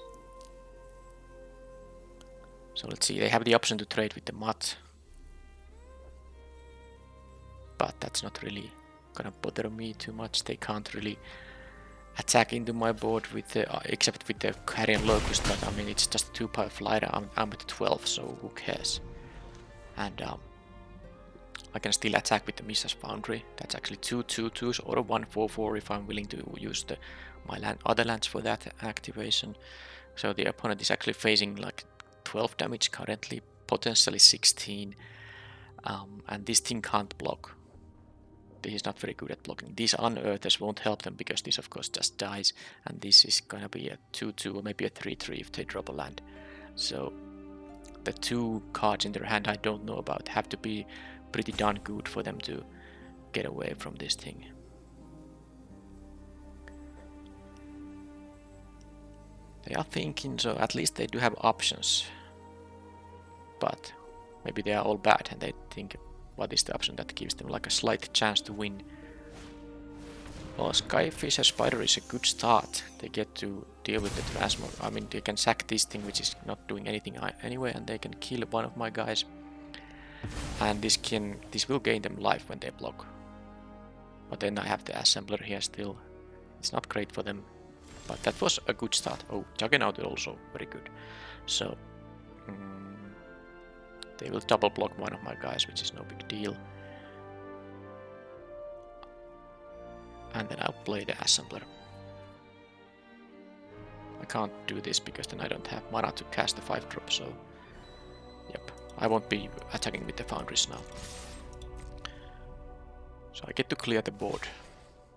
So let's see, they have the option to trade with the Mutt. But that's not really gonna bother me too much. They can't really attack into my board with the, except with the Carrion Locust, but I mean it's just a 2-power fighter. I'm at 12, so who cares? And I can still attack with the Misa's Foundry. That's actually 2 2/2s or a 1 4/4 if I'm willing to use my other lands for that activation. So the opponent is actually facing like 12 damage currently, potentially 16, and this thing can't block. This is not very good at blocking. These unearthers won't help them because this of course just dies, and this is gonna be a 2/2 or maybe a 3/3 if they drop a land. So the 2 cards in their hand I don't know about have to be pretty darn good for them to get away from this thing. They are thinking, so at least they do have options. But maybe they are all bad and they think, what is the option that gives them like a slight chance to win? Well, Skyfisher Spider is a good start. They get to deal with the transmog. I mean, they can sack this thing which is not doing anything anyway, and they can kill one of my guys. And this will gain them life when they block. But then I have the assembler here still. It's not great for them. But that was a good start. Oh, Juggernaut also very good. So they will double block one of my guys, which is no big deal. And then I'll play the assembler. I can't do this because then I don't have mana to cast the 5-drop, so yep, I won't be attacking with the foundries now. So I get to clear the board.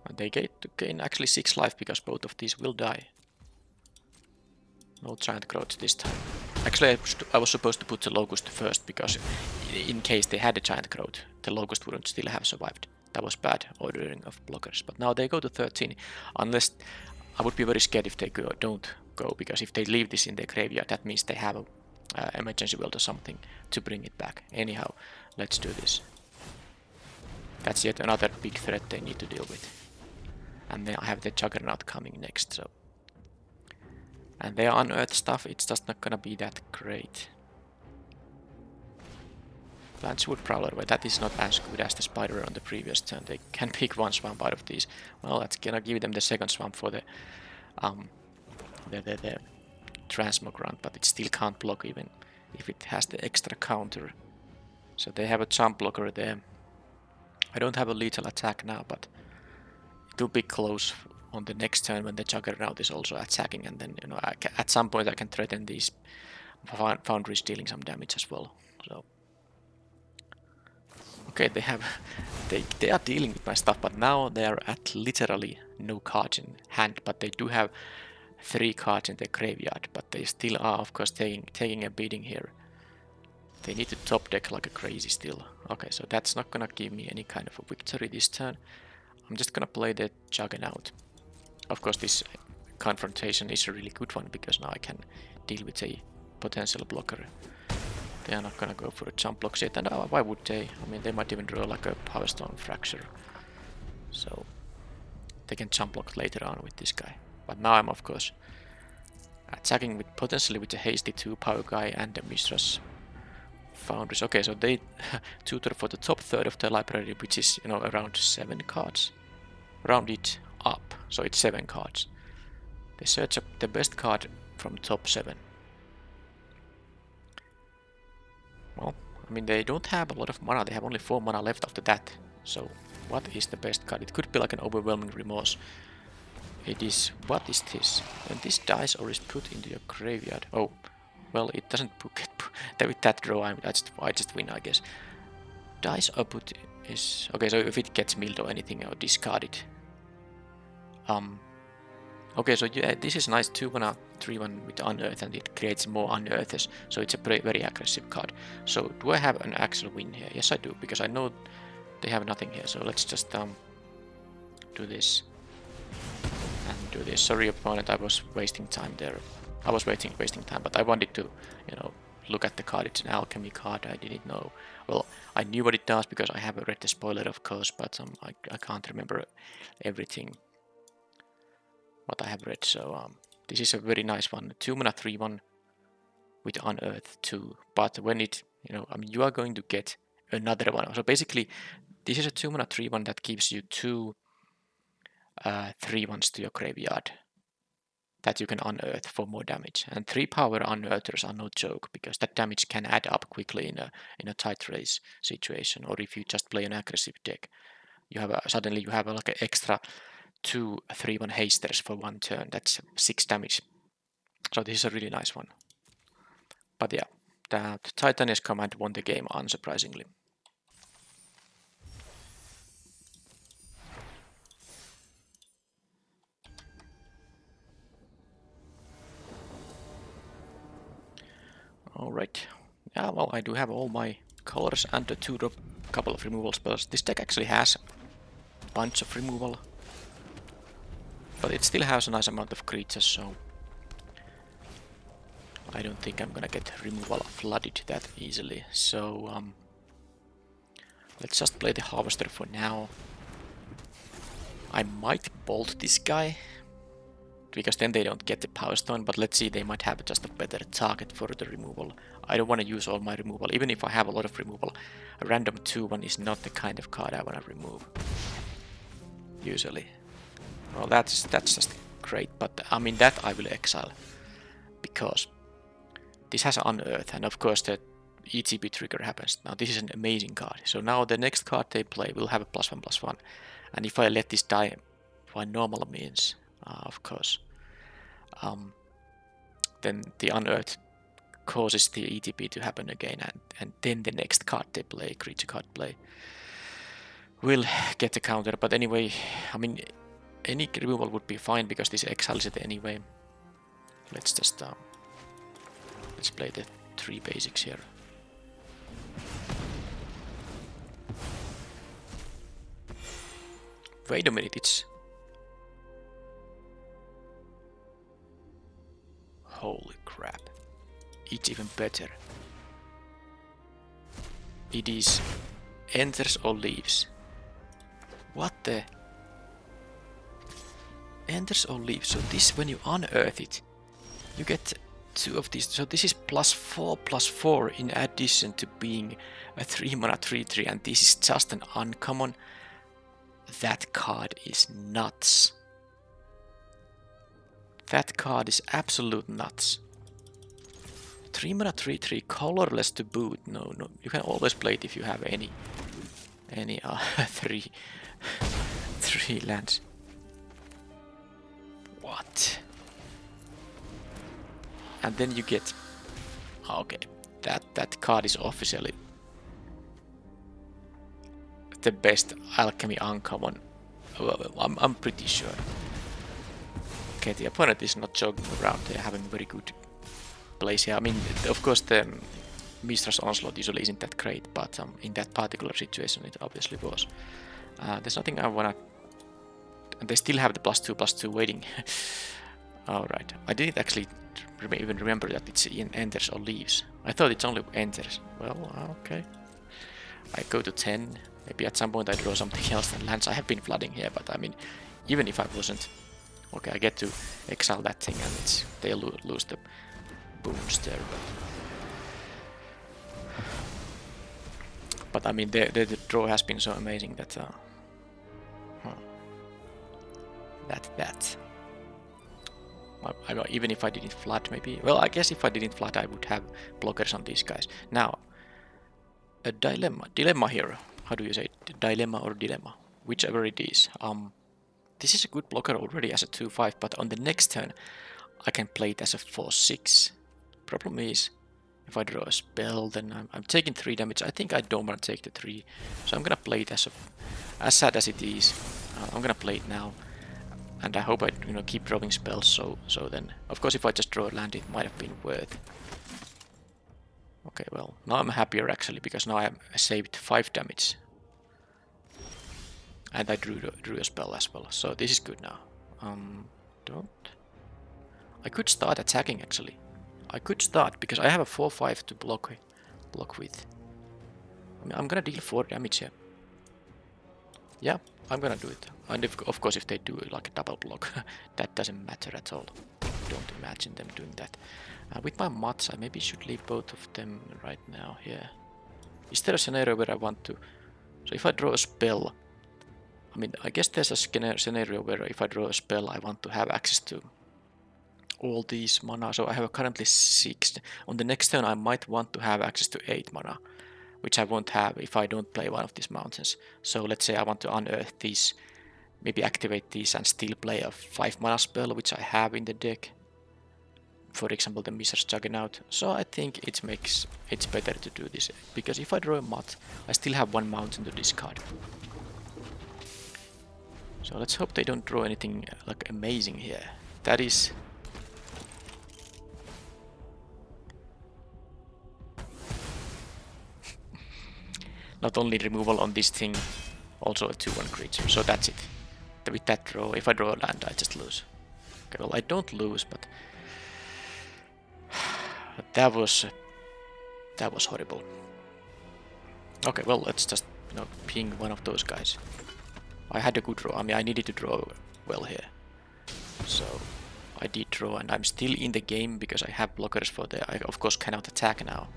And they get to gain actually 6 life because both of these will die. No giant growth this time. Actually, I was supposed to put the Locust first because in case they had a giant growth, the Locust wouldn't still have survived. That was bad ordering of blockers. But now they go to 13, unless I would be very scared if they don't go, because if they leave this in their graveyard, that means they have a emergency world or something to bring it back. Anyhow, let's do this. That's yet another big threat they need to deal with. And then I have the Juggernaut coming next, so. And their unearthed stuff, it's just not gonna be that great. Lancewood Prowler, but that is not as good as the Spider on the previous turn. They can pick one swamp out of these. Well, that's gonna give them the second swamp for the Transmogrant, but it still can't block even if it has the extra counter. So they have a jump blocker there. I don't have a lethal attack now, but it will be close on the next turn when the Juggernaut is also attacking, and then at some point I can threaten these foundries dealing some damage as well. So okay, they are dealing with my stuff, but now they are at literally no cards in hand, but they do have 3 cards in their graveyard, but they still are of course taking a beating here. They need to top deck like a crazy still. Okay, so that's not gonna give me any kind of a victory this turn. I'm just gonna play the Juggernaut. Of course this confrontation is a really good one because now I can deal with a potential blocker. They are not gonna go for a jump blocks yet, and why would they? I mean, they might even draw like a Power Stone Fracture. So they can jump block later on with this guy. But now I'm of course attacking with potentially with a hasty 2-power guy and the Mishra's Foundries. Okay, so they tutor for the top third of the library, which is around 7 cards. Round it up, so it's 7 cards. They search up the best card from top 7. Well, I mean they don't have a lot of mana. They have only 4 mana left after that. So what is the best card? It could be like an Overwhelming Remorse. It is. What is this? When this dies or is put into your graveyard. Oh, well, it doesn't get with that draw. I just win, I guess. Dice or put is okay. So if it gets milled or anything, I'll discard it. Okay, so yeah, this is nice 2-mana 3/1 with unearth, and it creates more unearthers. So it's a very aggressive card. So do I have an actual win here? Yes, I do, because I know they have nothing here. So let's just do this. And do this. Sorry, opponent, I was wasting time there. I was wasting time, but I wanted to, look at the card. It's an alchemy card. I didn't know. Well, I knew what it does because I have read the spoiler, of course, but I can't remember everything what I have read. So this is a very nice one. 2-mana 3/1 with unearth 2. But when it, I mean, you are going to get another one. So basically, This is a 2-mana 3/1 that gives you 2 3/1s to your graveyard that you can unearth for more damage. And 3 power unearthers are no joke, because that damage can add up quickly in a tight race situation, or if you just play an aggressive deck. You have suddenly you have like an extra 2 3/1 hasters for 1 turn. That's 6 damage. So this is a really nice one. But yeah, the Titania's command won the game, unsurprisingly. Alright. Yeah, well, I do have all my colors and the 2-drop couple of removal spells. This deck actually has a bunch of removal, but it still has a nice amount of creatures, so I don't think I'm gonna get removal flooded that easily. So let's just play the Harvester for now. I might bolt this guy, because then they don't get the Power Stone, but let's see, they might have just a better target for the removal. I don't want to use all my removal, even if I have a lot of removal. A random 2/1 is not the kind of card I want to remove, usually. Well, that's just great, but I mean, that I will exile, because this has Unearth, and of course the ETB trigger happens. Now this is an amazing card, so now the next card they play will have a +1/+1, and if I let this die by normal means, of course, then the Unearth causes the ETB to happen again, and then the next card they play, creature card play, will get the counter. But anyway, I mean, any removal would be fine, because this exiles it anyway. Let's just let's play the 3 basics here. Wait a minute, it's... Holy crap. It's even better. It is enters or leaves. What the? Enters or leaves. So this, when you unearth it, you get 2 of these. So this is +4/+4 in addition to being a 3-mana 3/3, and this is just an uncommon. That card is nuts. That card is absolute nuts. 3-mana 3/3, colorless to boot. No, you can always play it if you have any 3 lands. What? And then you get... Okay, that card is officially the best alchemy uncommon. Well, I'm pretty sure. Okay, the opponent is not joking around. They're having very good plays here. I mean, of course, the Mistress Onslaught usually isn't that great, but in that particular situation, it obviously was. There's nothing I wanna... And they still have the +2/+2 waiting. Alright, I didn't actually even remember that it's in enters or leaves. I thought it's only enters. Well, okay. I go to 10. Maybe at some point I draw something else than lands. I have been flooding here, but I mean, even if I wasn't... Okay, I get to exile that thing, and they lose the boons there. But I mean, the draw has been so amazing that... even if I didn't flood, maybe... Well, I guess if I didn't flood, I would have blockers on these guys. Now, a dilemma here. How do you say it? Dilemma or dilemma? Whichever it is. This is a good blocker already as a 2/5, but on the next turn, I can play it as a 4/6. Problem is, if I draw a spell, then I'm taking 3 damage. I think I don't want to take the 3, so I'm gonna play it as sad as it is. I'm gonna play it now. And I hope I keep drawing spells, so then... Of course, if I just draw a land, it might have been worth. Okay, well, now I'm happier actually, because now I saved 5 damage. And I drew a spell as well, so this is good now. I could start attacking actually. I could start, because I have a 4/5 to block with. I mean, I'm gonna deal 4 damage here. Yeah, I'm gonna do it. And of course, if they do like a double block, that doesn't matter at all. Don't imagine them doing that. With my mods, I maybe should leave both of them right now here. Is there a scenario where I want to So if I draw a spell, I mean, I guess there's a scenario where if I draw a spell, I want to have access to all these mana. So I have currently 6. On the next turn, I might want to have access to 8 mana, which I won't have if I don't play one of these mountains. So let's say I want to unearth these, maybe activate these and still play a 5 mana spell, which I have in the deck. For example, the Miser's Juggernaut. So I think it's better to do this, because if I draw a Mutt, I still have 1 mountain to discard. So let's hope they don't draw anything like amazing here. That is... not only removal on this thing, also a 2/1 creature. So that's it. With that draw, if I draw a land, I just lose. Okay, well, I don't lose, but that was horrible. Okay, well, let's just ping one of those guys. I had a good draw. I mean, I needed to draw well here, so I did draw, and I'm still in the game because I have blockers for the. I of course cannot attack now,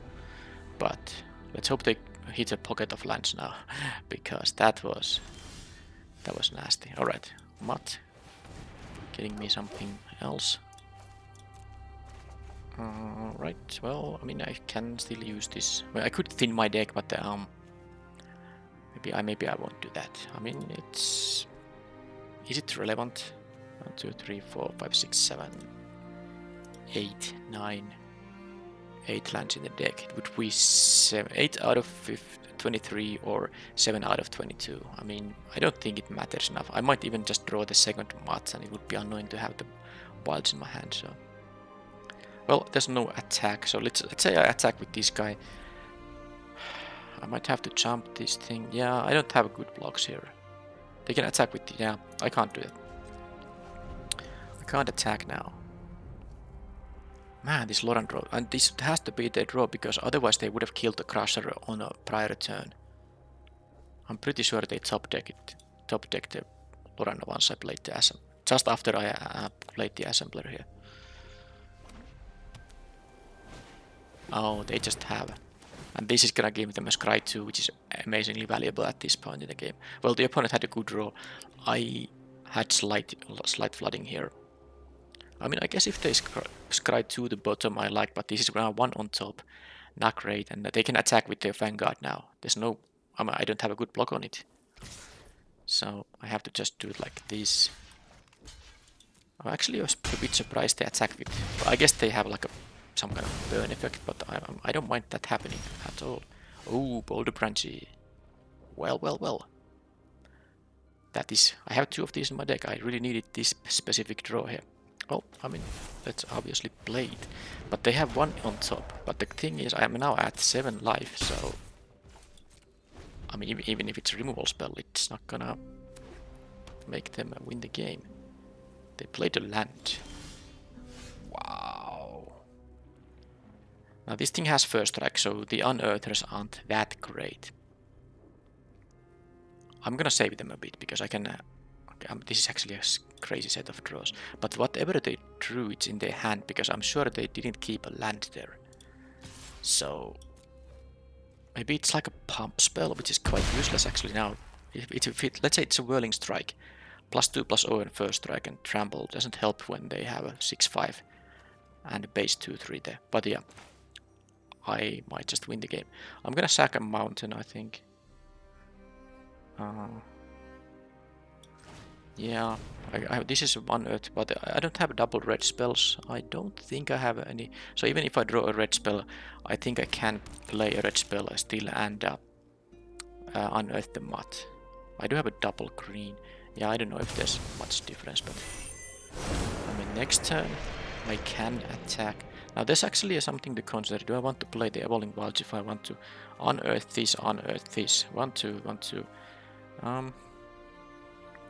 but let's hope they hit a pocket of lands now, because that was nasty. All right, Mutt, getting me something else. Right, well, I mean, I can still use this. Well, I could thin my deck, but maybe I won't do that. I mean, is it relevant? 1, 2, 3, 4, 5, 6, 7, 8, 9, 8 lands in the deck. It would be 8 out of 23 or 7 out of 22. I mean, I don't think it matters enough. I might even just draw the second Mutt, and it would be annoying to have the wilds in my hand. So, well, there's no attack. So let's say I attack with this guy. I might have to jump this thing. Yeah, I don't have good blocks here. They can attack with yeah, I can't do it. I can't attack now. Man, this Loran draw, and this has to be their draw, because otherwise they would have killed the Crusher on a prior turn. I'm pretty sure they top decked the Loran once I played the assembler. Just after I played the assembler here. Oh, they just have. And this is gonna give them a Scry 2, which is amazingly valuable at this point in the game. Well, the opponent had a good draw. I had slight flooding here. I mean, I guess if they Scry 2 the bottom I like, but this is gonna 1 on top. Not great, and they can attack with their Vanguard now. There's no... I don't have a good block on it. So I have to just do it like this. I'm actually a bit surprised they attack with... I guess they have like some kind of burn effect, but I don't mind that happening at all. Oh, Boulder Branchy. Well. That is... I have 2 of these in my deck. I really needed this specific draw here. Well, I mean, let's obviously play it. But they have 1 on top. But the thing is, I am now at 7 life, so... I mean, even if it's a removal spell, it's not gonna make them win the game. They played a land. Wow. Now this thing has first strike, so the unearthers aren't that great. I'm gonna save them a bit, because I can... this is actually a crazy set of draws. But whatever they drew, it's in their hand, because I'm sure they didn't keep a land there. So... maybe it's like a pump spell, which is quite useless actually now. Let's say it's a Whirling Strike. +2/+0 and first strike, and trample doesn't help when they have a 6/5 and a base 2/3 there. But yeah, I might just win the game. I'm gonna sack a mountain, I think. Yeah, this is 1 earth, but I don't have double red spells. I don't think I have any. So even if I draw a red spell, I think I can play a red spell still and unearth the Mutt. I do have a double green. Yeah, I don't know if there's much difference, but I mean, next turn I can attack. Now there's actually something to consider. Do I want to play the Evolving Wilds if I want to unearth this, 1, 2, 1, 2.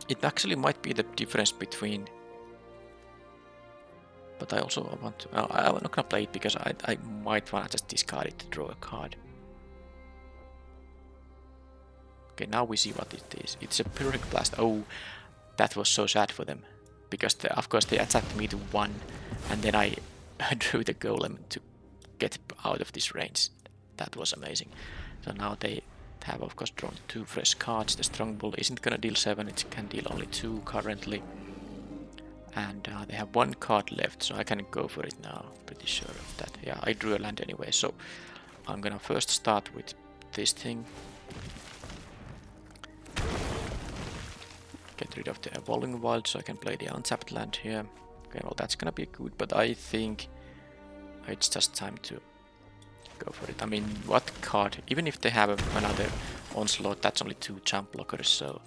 It actually might be the difference between... but I also want to... I'm not gonna play it because I might wanna just discard it to draw a card. Okay, now we see what it is. It's a Pyrrhic Blast. Oh, that was so sad for them. Because of course they attacked me to 1, and then I drew the Golem to get out of this range. That was amazing. So now they have of course drawn 2 fresh cards. The Strongbull isn't gonna deal 7, it can deal only 2 currently. And they have 1 card left, so I can go for it now. Pretty sure of that. Yeah, I drew a land anyway, so I'm gonna first start with this thing. Get rid of the Evolving Wild so I can play the untapped land here. Okay, well that's gonna be good, but I think it's just time to go for it. I mean, what card? Even if they have another Onslaught, that's only 2 jump blockers, so...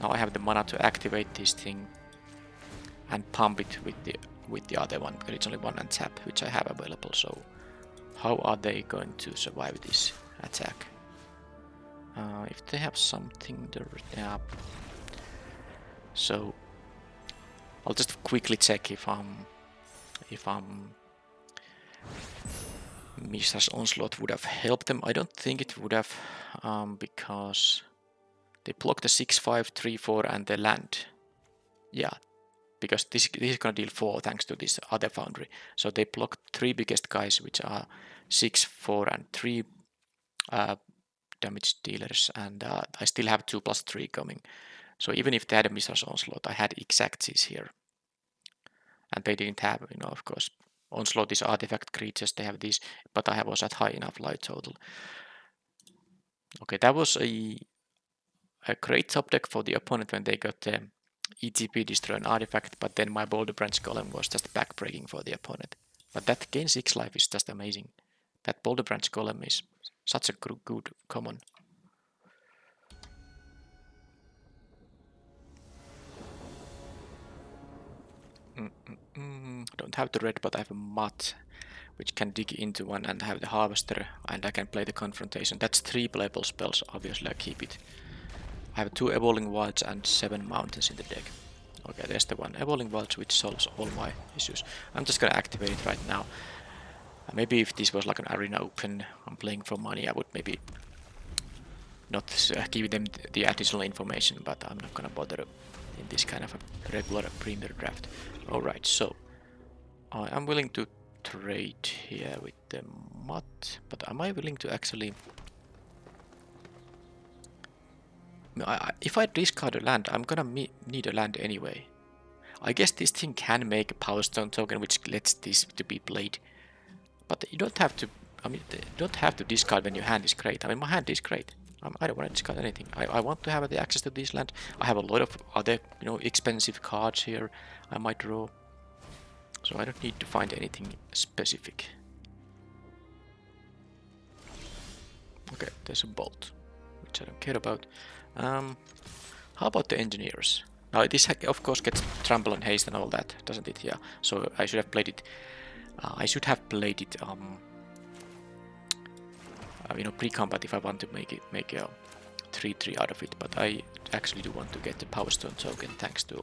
Now I have the mana to activate this thing and pump it with the other one, because it's only 1 untap, which I have available, so... How are they going to survive this attack? If they have something there, yeah. So I'll just quickly check if Mishra's Onslaught would have helped them. I don't think it would have, because they block the 6/5, 3/4 and the land. Yeah, because this is gonna deal 4 thanks to this other foundry. So they block 3 biggest guys, which are 6, 4 and 3 damage dealers, and I still have 2+3 coming. So even if they had a Mishra's Onslaught, I had exactsies here. And they didn't have, you know, of course, Onslaught is artifact creatures, they have these, but I was at high enough life total. Okay, that was a great top deck for the opponent when they got the ETP destroy an artifact, but then my Boulder Branch Golem was just backbreaking for the opponent. But that gain 6 life is just amazing. That Boulder Branch Golem is such a good common. Don't have the red, but I have a Mutt, which can dig into one, and have the Harvester, and I can play the Confrontation. That's 3 playable spells, obviously I keep it. I have 2 Evolving Wilds and 7 Mountains in the deck. Okay, there's the 1 Evolving Wilds, which solves all my issues. I'm just gonna activate it right now. Maybe if this was like an Arena Open, I'm playing for money, I would maybe not give them the additional information, but I'm not gonna bother in this kind of a regular Premier Draft. Alright, so I am willing to trade here with the Mutt, but am I willing to actually... if I discard a land, I'm gonna need a land anyway. I guess this thing can make a Power Stone token which lets this to be played. But you don't have to, I mean, you don't have to discard when your hand is great. I mean, my hand is great. I don't want to discard anything. I want to have the access to this land. I have a lot of other, you know, expensive cards here I might draw. So I don't need to find anything specific. Okay, there's a Bolt, which I don't care about. How about the Engineers? Now this of course gets Trample and Haste and all that, doesn't it? Yeah. So I should have played it. You know, pre-combat if I want to make a 3/3 out of it. But I actually do want to get the Power Stone token thanks to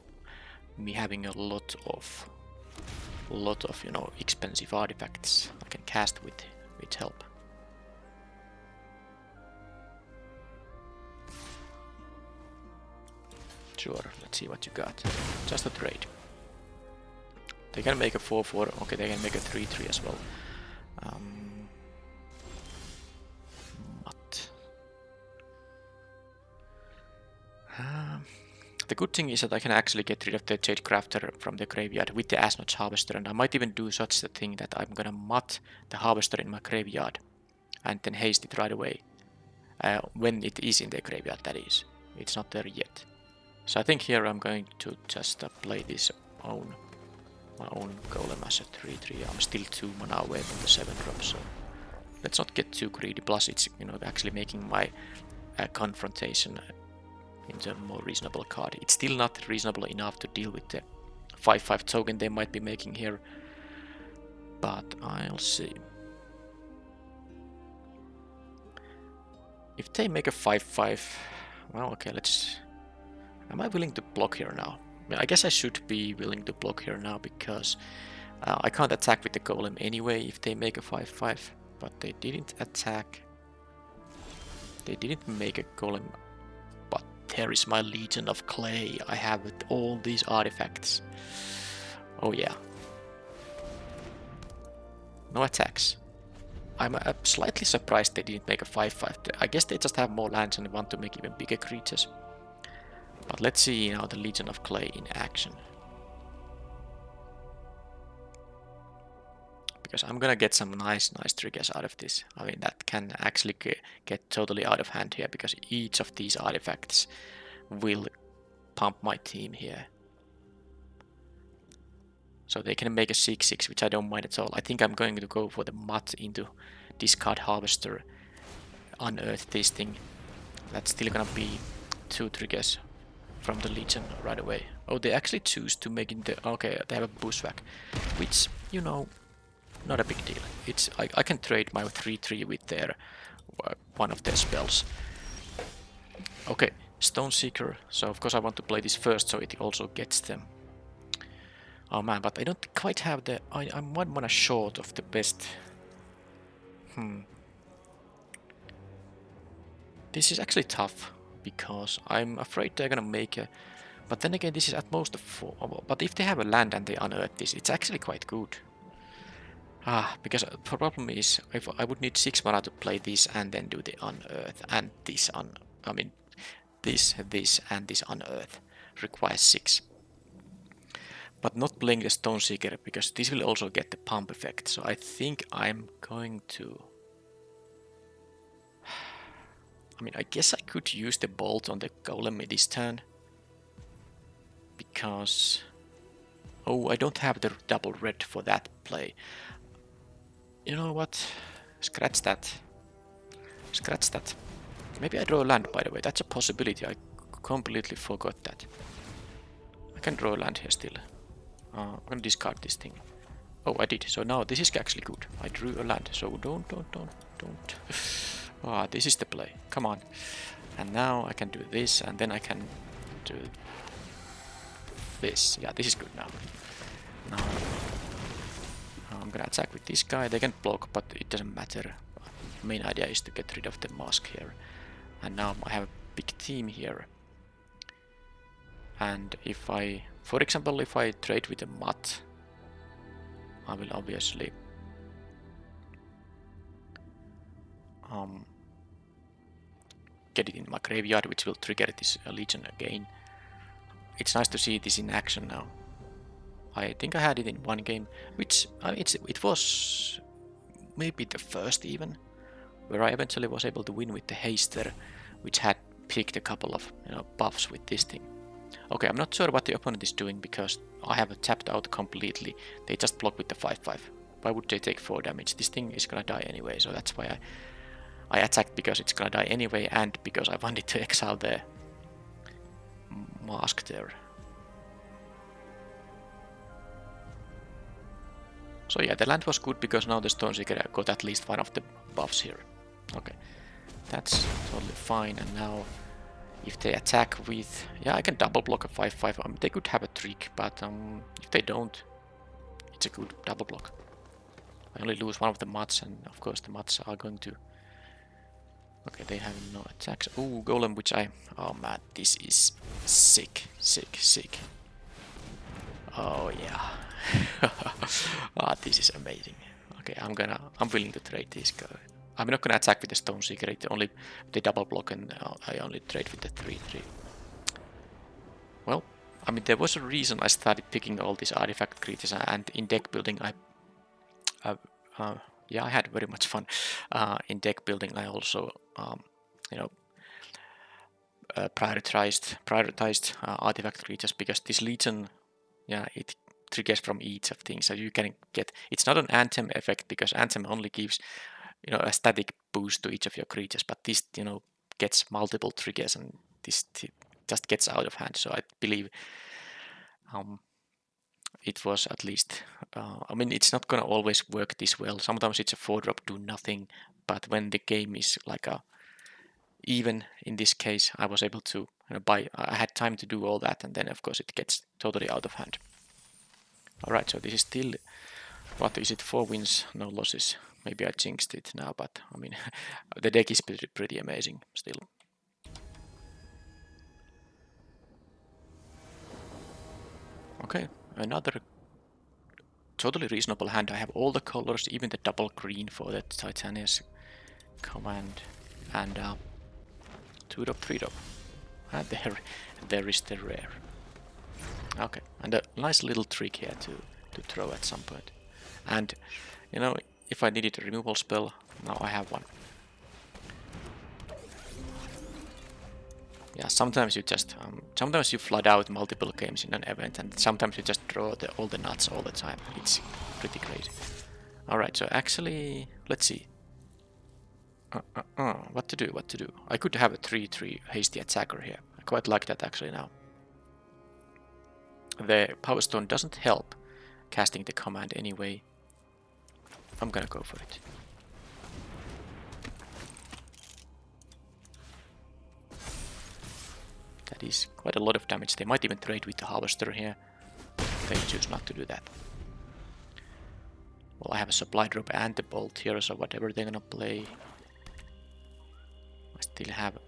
me having a lot of you know, expensive artifacts I can cast with help. Sure, let's see what you got. Just a trade. They can make a 4/4. Okay, they can make a 3/3 as well. The good thing is that I can actually get rid of the Jade Crafter from the graveyard with the Ashnotch Harvester, and I might even do such a thing that I'm gonna Mutt the Harvester in my graveyard and then haste it right away. When it is in the graveyard, that is. It's not there yet. So I think here I'm going to just play this my own Golem as a 3/3. I'm still 2 mana away from the 7-drop, so let's not get too greedy. Plus it's, you know, actually making my Confrontation into a more reasonable card. It's still not reasonable enough to deal with the 5/5 token they might be making here, but I'll see. If they make a 5/5, well, okay, let's... Am I willing to block here now? I guess I should be willing to block here now because I can't attack with the Golem anyway if they make a 5/5, but they didn't attack. They didn't make a Golem, but there is my Legion of Clay. I have all these artifacts. Oh yeah. No attacks. I'm slightly surprised they didn't make a 5/5. I guess they just have more lands and want to make even bigger creatures. But let's see now the Legion of Clay in action. Because I'm gonna get some nice triggers out of this. I mean, that can actually get totally out of hand here, because each of these artifacts will pump my team here. So they can make a 6/6, which I don't mind at all. I think I'm going to go for the Mutt into Discard Harvester, unearth this thing. That's still gonna be 2 triggers from the Legion right away. Oh, they actually choose to make it the... Okay, they have a Bushwhack, which, you know, not a big deal. It's I can trade my 3/3 with their one of their spells. Okay, Stone Seeker. So of course I want to play this first, so it also gets them. Oh man, but I don't quite have the... I'm 1 mana short of the best. This is actually tough, because I'm afraid they're gonna make a... But then again, this is at most a 4. But if they have a land and they unearth this, it's actually quite good. Because the problem is, if I would need 6 mana to play this and then do the unearth, and this I mean, this, and this unearth requires 6. But not playing the Stone Seeker, because this will also get the pump effect. So I think I'm going to... I mean, I guess I could use the Bolt on the Golem this turn. Because... Oh, I don't have the double red for that play. You know what? Scratch that. Scratch that. Maybe I draw a land, by the way. That's a possibility. I completely forgot that. I can draw a land here still. I'm gonna discard this thing. Oh, I did. So now this is actually good. I drew a land. So don't. This is the play. Come on. And now I can do this, and then I can do this. Yeah, this is good now. Now I'm gonna attack with this guy. They can block, but it doesn't matter. The main idea is to get rid of the mask here. And now I have a big team here. And if I, for example, if I trade with a Mutt, I will obviously get it in my graveyard, which will trigger this Legion again. It's nice to see this in action now. I think I had it in 1 game, which it was maybe the first even, where I eventually was able to win with the Haster, which had picked a couple of buffs with this thing. Okay, I'm not sure what the opponent is doing, because I have tapped out completely. They just block with the 5/5. Why would they take 4 damage? This thing is gonna die anyway, so that's why I attacked, because it's gonna die anyway, and because I wanted to exile the mask there. So yeah, the land was good, because now the Stone Seeker got at least 1 of the buffs here. Okay, that's totally fine. And now if they attack with... Yeah, I can double block a 5/5. They could have a trick, but if they don't, it's a good double block. I only lose 1 of the Mutts, and of course the Mutts are going to... Okay, they have no attacks. Ooh, Golem, which I... Oh man, this is sick. Oh yeah. This is amazing. Okay, I'm willing to trade this guy. I'm not gonna attack with the Stone Seeker. They double block, and I only trade with the 3/3. Well, I mean, there was a reason I started picking all these artifact creatures, and in deck building yeah, I had very much fun. In deck building, I also prioritized artifact creatures, because this Legion, yeah, it triggers from each of things, so you can get... It's not an Anthem effect, because Anthem only gives a static boost to each of your creatures, but this gets multiple triggers, and this just gets out of hand. So I believe it was at least... I mean, it's not gonna always work this well. Sometimes it's a 4-drop, do nothing, but when the game is like even in this case, I was able to I had time to do all that, and then of course it gets totally out of hand. Alright, so this is still... What is it? 4 wins, no losses. Maybe I jinxed it now, but I mean, the deck is pretty amazing still. Okay, another totally reasonable hand. I have all the colors, even the double green for the Titania's command. And 2-drop, 3-drop. And there is the rare. Okay, and a nice little trick here to throw at some point. And, you know, if I needed a removal spell, now I have one. Yeah, sometimes you just, sometimes you flood out multiple games in an event, and sometimes you just draw all the nuts all the time. It's pretty crazy. Alright, so actually, let's see. What to do? I could have a 3-3 hasty attacker here. I quite like that actually now. The Power Stone doesn't help casting the command anyway. I'm gonna go for it. That is quite a lot of damage. They might even trade with the Harvester here. They choose not to do that. Well, I have a supply drop and the bolt here, so whatever they're gonna play, I still have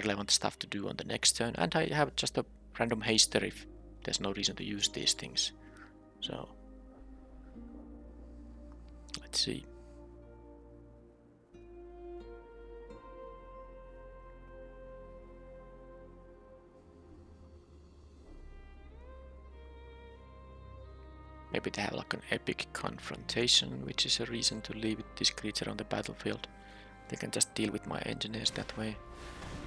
relevant stuff to do on the next turn, and I have just a random haster if there's no reason to use these things. So let's see. Maybe they have like an epic confrontation, which is a reason to leave this creature on the battlefield. They can just deal with my engineers that way.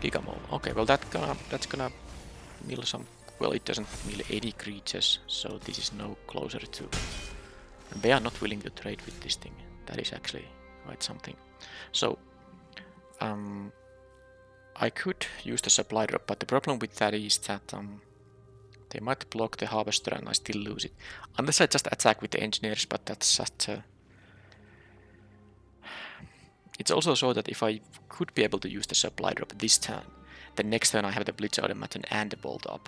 Gigamole. Okay, well that's gonna mill some. Well, it doesn't mill any creatures, so this is no closer to. And they are not willing to trade with this thing. That is actually quite something. So, I could use the supply drop, but the problem with that is that they might block the Harvester and I still lose it. Unless I just attack with the engineers, but that's such a... It's also so that if I could be able to use the supply drop this turn, then next turn I have the Blitz Automaton and the Bolt up.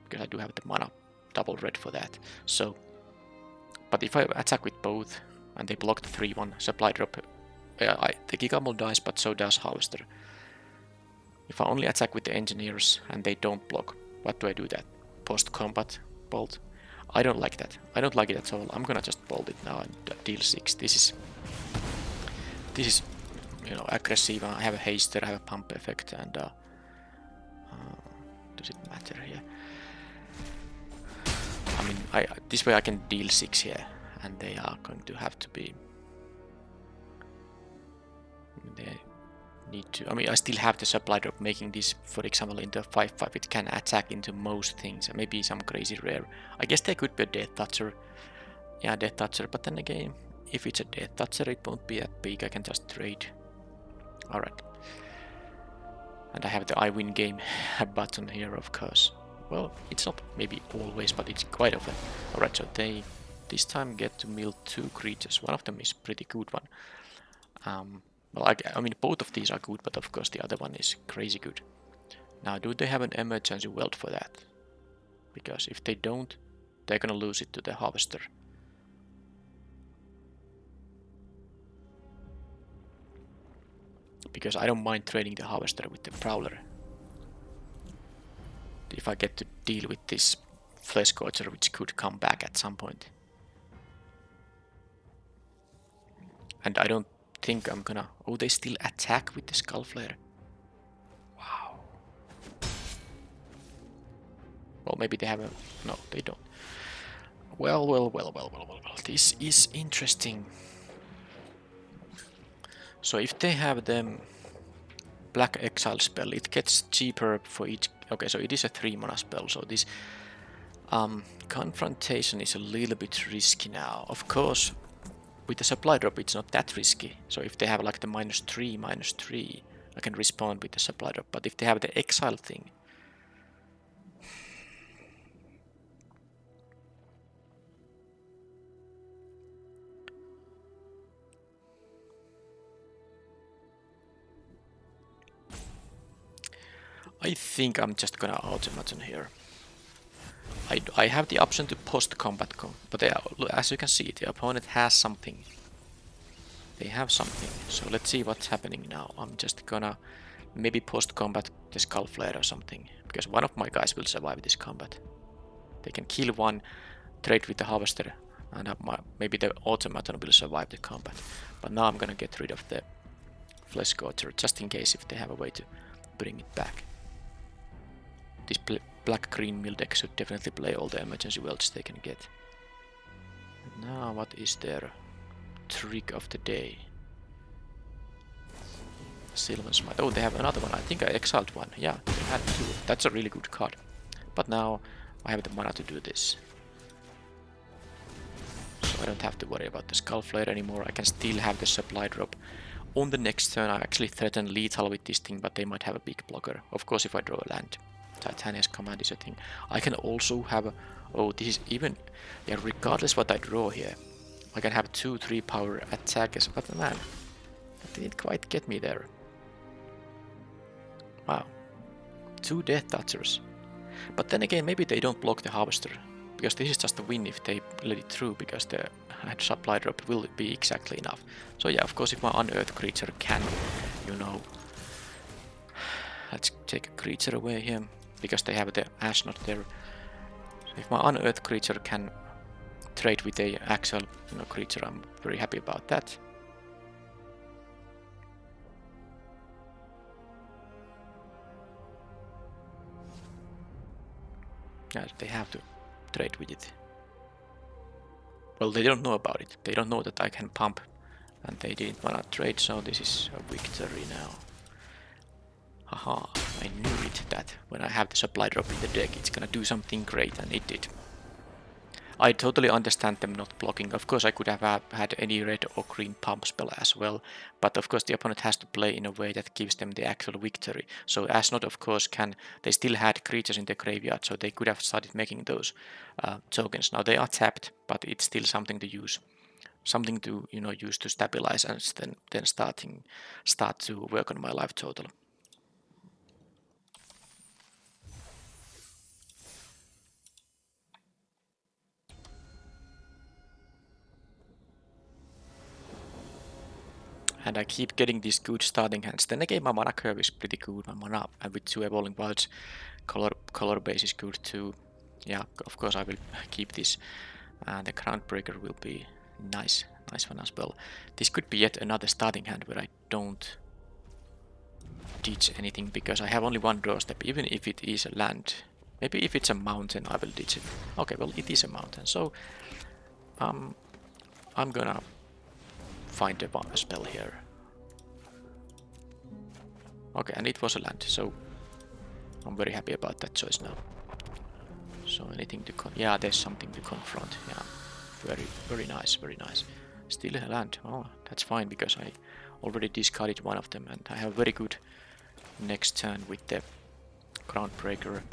Because I do have the mana double red for that. So, but if I attack with both and they block the 3-1 supply drop, the Gigamole dies, but so does Harvester. If I only attack with the engineers and they don't block, what do I do that? Post-combat bolt? I don't like that. I don't like it at all. I'm gonna just bolt it now and deal 6. This is you know, aggressive. I have a haster, I have a pump effect, and does it matter here? I mean, this way I can deal 6 here, and they are going to have to be. They need to. I mean, I still have the supply drop, making this, for example, into a 5/5. It can attack into most things, maybe some crazy rare. I guess there could be a Death Toucher. Yeah, Death Toucher, but then again, if it's a Death Toucher, it won't be that big. I can just trade. Alright. And I have the I win game button here, of course. Well, it's not maybe always, but it's quite often. Alright, so they this time get to mill 2 creatures. One of them is pretty good one. Well, I mean, both of these are good, but of course the other one is crazy good. Now, do they have an emergency weld for that? Because if they don't, they're gonna lose it to the Harvester. Because I don't mind trading the Harvester with the Prowler. If I get to deal with this Flesh Scorcher, which could come back at some point. And I don't think I'm gonna... Oh, they still attack with the Skull Flare. Wow. Well, maybe they have a... No, they don't. Well. This is interesting. So if they have the Black Exile spell, it gets cheaper for each... Okay, so it is a 3-mana spell, so this Confrontation is a little bit risky now. Of course, with the supply drop it's not that risky. So if they have like the -3/-3, I can respond with the supply drop. But if they have the Exile thing... I think I'm just gonna Automaton here. I have the option to post-combat but as you can see, the opponent has something. They have something, so let's see what's happening now. I'm just gonna maybe post-combat the Skull Flare or something, because one of my guys will survive this combat. They can kill one, trade with the Harvester, And maybe the automaton will survive the combat. But now I'm gonna get rid of the flesh scorcher just in case if they have a way to bring it back. This black-green mill deck should definitely play all the emergency welds they can get. Now what is their trick of the day? Sylvan Smite. Oh, they have another one. I think I exiled one. Yeah, they had two. That's a really good card. But now I have the mana to do this. So I don't have to worry about the Skull Flare anymore. I can still have the supply drop. On the next turn I actually threaten lethal with this thing, but they might have a big blocker. Of course if I draw a land. Titania's Command is a thing. I can also have a... Oh, this is even... Yeah, regardless what I draw here. I can have 2-3 power attackers, but man, that didn't quite get me there. Wow. 2 Death Touchers. But then again, maybe they don't block the Harvester. Because this is just a win if they let it through, because the supply drop will be exactly enough. So yeah, of course if my unearthed creature can, you know... Let's take a creature away here, because they have the Ash not there. So if my unearthed creature can trade with a actual creature, I'm very happy about that. Yeah, they have to trade with it. Well, they don't know about it. They don't know that I can pump, and they didn't wanna trade, so this is a victory now. Haha, I knew it, that when I have the supply drop in the deck, it's gonna do something great, and it did. I totally understand them not blocking. Of course, I could have had any red or green pump spell as well, but of course the opponent has to play in a way that gives them the actual victory. So as not, of course, they still had creatures in the graveyard, so they could have started making those tokens. Now they are tapped, but it's still something to use. Something to use to stabilize and then start to work on my life total. And I keep getting these good starting hands. Then again, my mana curve is pretty good. My mana, and with 2 Evolving Wilds, color base is good too. Yeah, of course I will keep this. And the Groundbreaker will be nice one as well. This could be yet another starting hand where I don't ditch anything, because I have only one draw step, even if it is a land. Maybe if it's a mountain, I will ditch it. Okay, well, it is a mountain, so I'm gonna find a spell here. Okay, and it was a land, so I'm very happy about that choice now. So anything to yeah, there's something to confront. Yeah, very nice, very nice. Still a land. Oh, that's fine, because I already discarded one of them, and I have very good next turn with the Groundbreaker.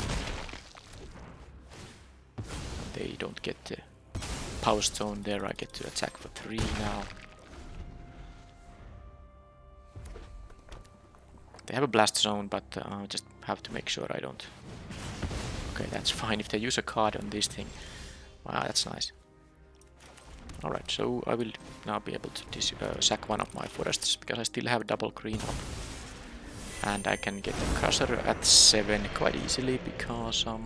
They don't get the Power Stone there. I get to attack for 3 now. They have a Blast Zone, but I just have to make sure I don't. Okay, that's fine. If they use a card on this thing, wow, that's nice. Alright, so I will now be able to sack one of my forests, because I still have double green up. And I can get the Crusher at 7 quite easily, because I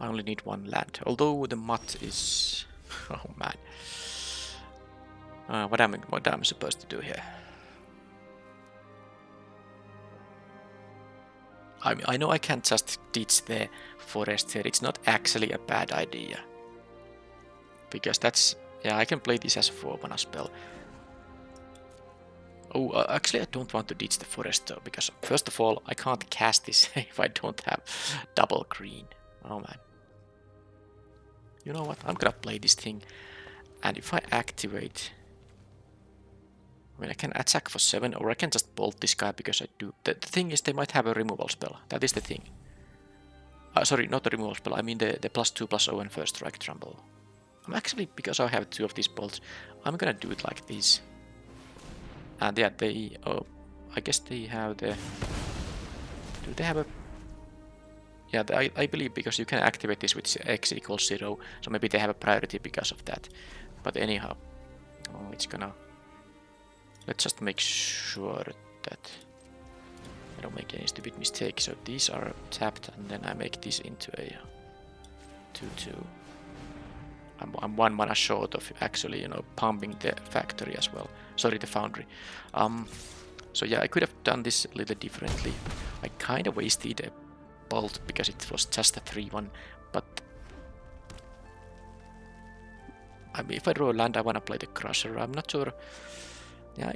only need 1 land. Although the mutt is... oh man. What am I supposed to do here? I know I can't just ditch the forest here. It's not actually a bad idea. Because that's... yeah, I can play this as a 4-mana spell. Oh, actually I don't want to ditch the forest though, because first of all, I can't cast this if I don't have double green. Oh man. You know what? I'm gonna play this thing, and if I activate... I mean, I can attack for 7, or I can just bolt this guy because I do. The thing is, they might have a removal spell. That is the thing. Sorry, not the removal spell. I mean the +2/+0 and first strike tremble. I'm actually, because I have 2 of these bolts, I'm gonna do it like this. And yeah, they... oh, I guess they have the... do they have a... yeah, I believe, because you can activate this with x equals 0, so maybe they have a priority because of that. But anyhow, oh, it's gonna... let's just make sure that I don't make any stupid mistakes. So these are tapped, and then I make this into a 2/2. I'm 1 mana short of actually, you know, pumping the factory as well. Sorry, the foundry. So yeah, I could have done this a little differently. I kind of wasted a bolt because it was just a 3/1, but I mean, if I draw a land, I want to play the Crusher. I'm not sure. Yeah,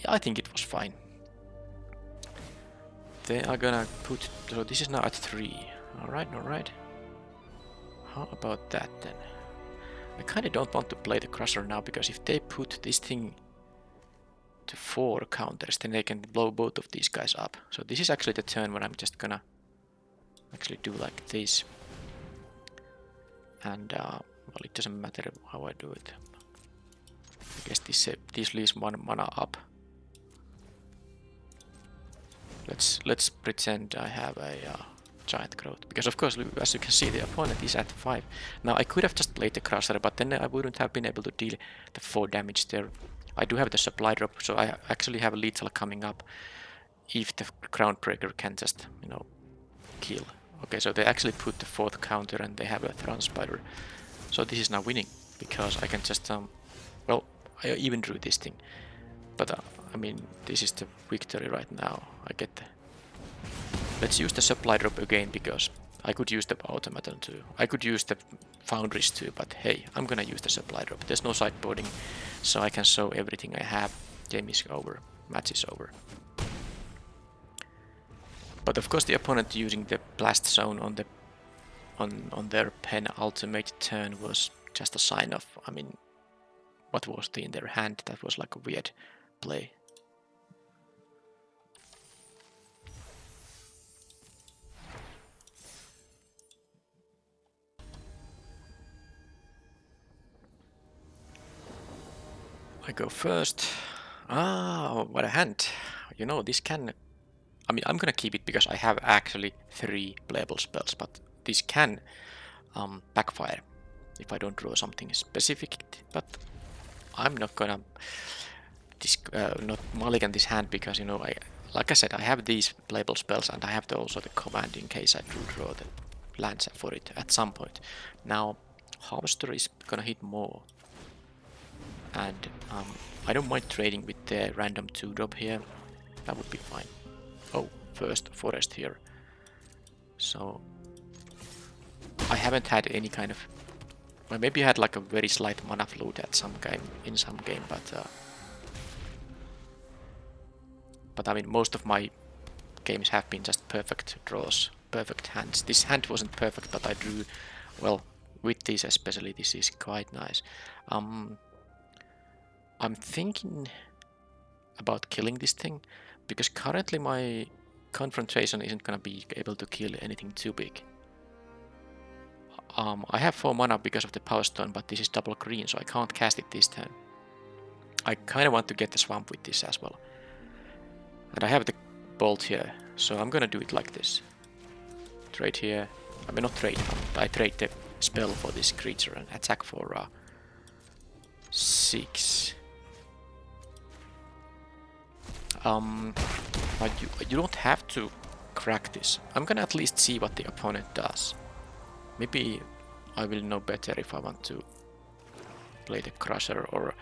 I think it was fine. They are gonna put... So this is now at 3. Alright, alright. How about that then? I kind of don't want to play the Crusher now, because if they put this thing to 4 counters, then they can blow both of these guys up. So this is actually the turn when I'm just gonna actually do like this. And, well, it doesn't matter how I do it. I guess this leaves 1 mana up. Let's pretend I have a giant growth, because of course, as you can see, the opponent is at 5. Now I could have just played the Crusher, but then I wouldn't have been able to deal the 4 damage there. I do have the supply drop, so I actually have a lethal coming up if the Groundbreaker can just, you know, kill. Okay, so they actually put the 4th counter and they have a Thrown Spider. So this is now winning, because I can just, well, I even drew this thing. But, I mean, this is the victory right now. I get the... Let's use the supply drop again, because I could use the automaton too. I could use the foundries too, but hey, I'm gonna use the supply drop. There's no sideboarding, so I can show everything I have. Game is over. Match is over. But of course the opponent using the blast zone on the on their pen ultimate turn was just a sign of, I mean, what was in their hand. That was like a weird play. I go first. Ah, what a hand. You know, this can... I mean, I'm gonna keep it because I have actually 3 playable spells, but this can backfire if I don't draw something specific. But I'm not gonna not mulligan this hand, because, you know, like I said, I have these playable spells and I have also the command in case I do draw the lands for it at some point. Now, Harvester is gonna hit more. And I don't mind trading with the random 2-drop here. That would be fine. Oh, first forest here. So I haven't had any kind of... Well, maybe I had like a very slight mana flood at some game, in some game, but I mean, most of my games have been just perfect draws, perfect hands. This hand wasn't perfect, but I drew well with this, especially. This is quite nice. I'm thinking about killing this thing, because currently my confrontation isn't gonna be able to kill anything too big. I have 4 mana because of the Power Stone, but this is double green, so I can't cast it this turn. I kind of want to get the swamp with this as well. And I have the bolt here, so I'm gonna do it like this. Trade here. I mean, not trade, I trade the spell for this creature and attack for 6. But you don't have to crack this. I'm gonna at least see what the opponent does. Maybe I will know better if I want to play the Crusher or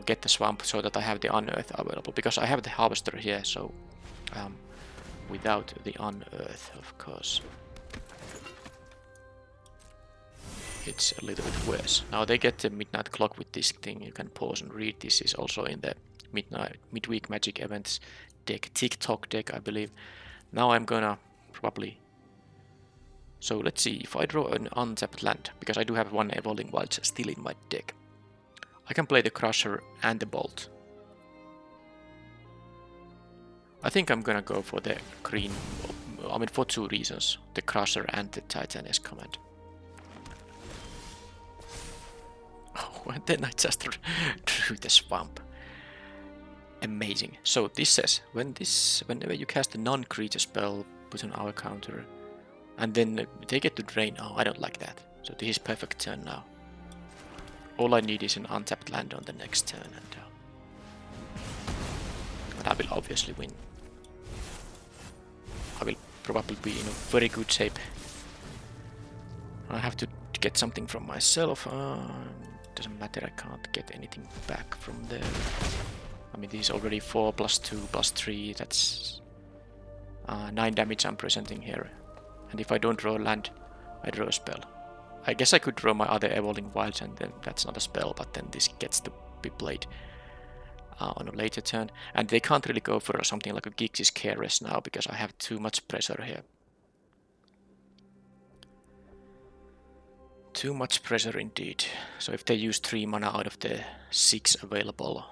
get the swamp, so that I have the Unearth available, because I have the Harvester here, so without the Unearth, of course, it's a little bit worse. Now they get the Midnight Clock with this thing. You can pause and read. This is also in the midweek Magic events deck, TikTok deck, I believe. Now I'm gonna probably... So let's see, if I draw an untapped land, because I do have 1 Evolving Wilds still in my deck, I can play the Crusher and the Bolt. I think I'm gonna go for the green, I mean, for 2 reasons, the Crusher and the Titaness command. Oh, and then I just drew the swamp. Amazing. So this says, whenever you cast a non-creature spell, put on our counter, and then they get to drain. Oh, I don't like that. So this is perfect turn now. All I need is an untapped land on the next turn, and I will obviously win. I will probably be in a very good shape. I have to get something from myself. Doesn't matter, I can't get anything back from there. I mean, this is already 4 plus 2 plus 3, that's 9 damage I'm presenting here. And if I don't draw land, I draw a spell. I guess I could draw my other Evolving Wilds and then that's not a spell, but then this gets to be played on a later turn. And they can't really go for something like a Gix's Careless now because I have too much pressure here. Too much pressure indeed. So if they use 3 mana out of the 6 available,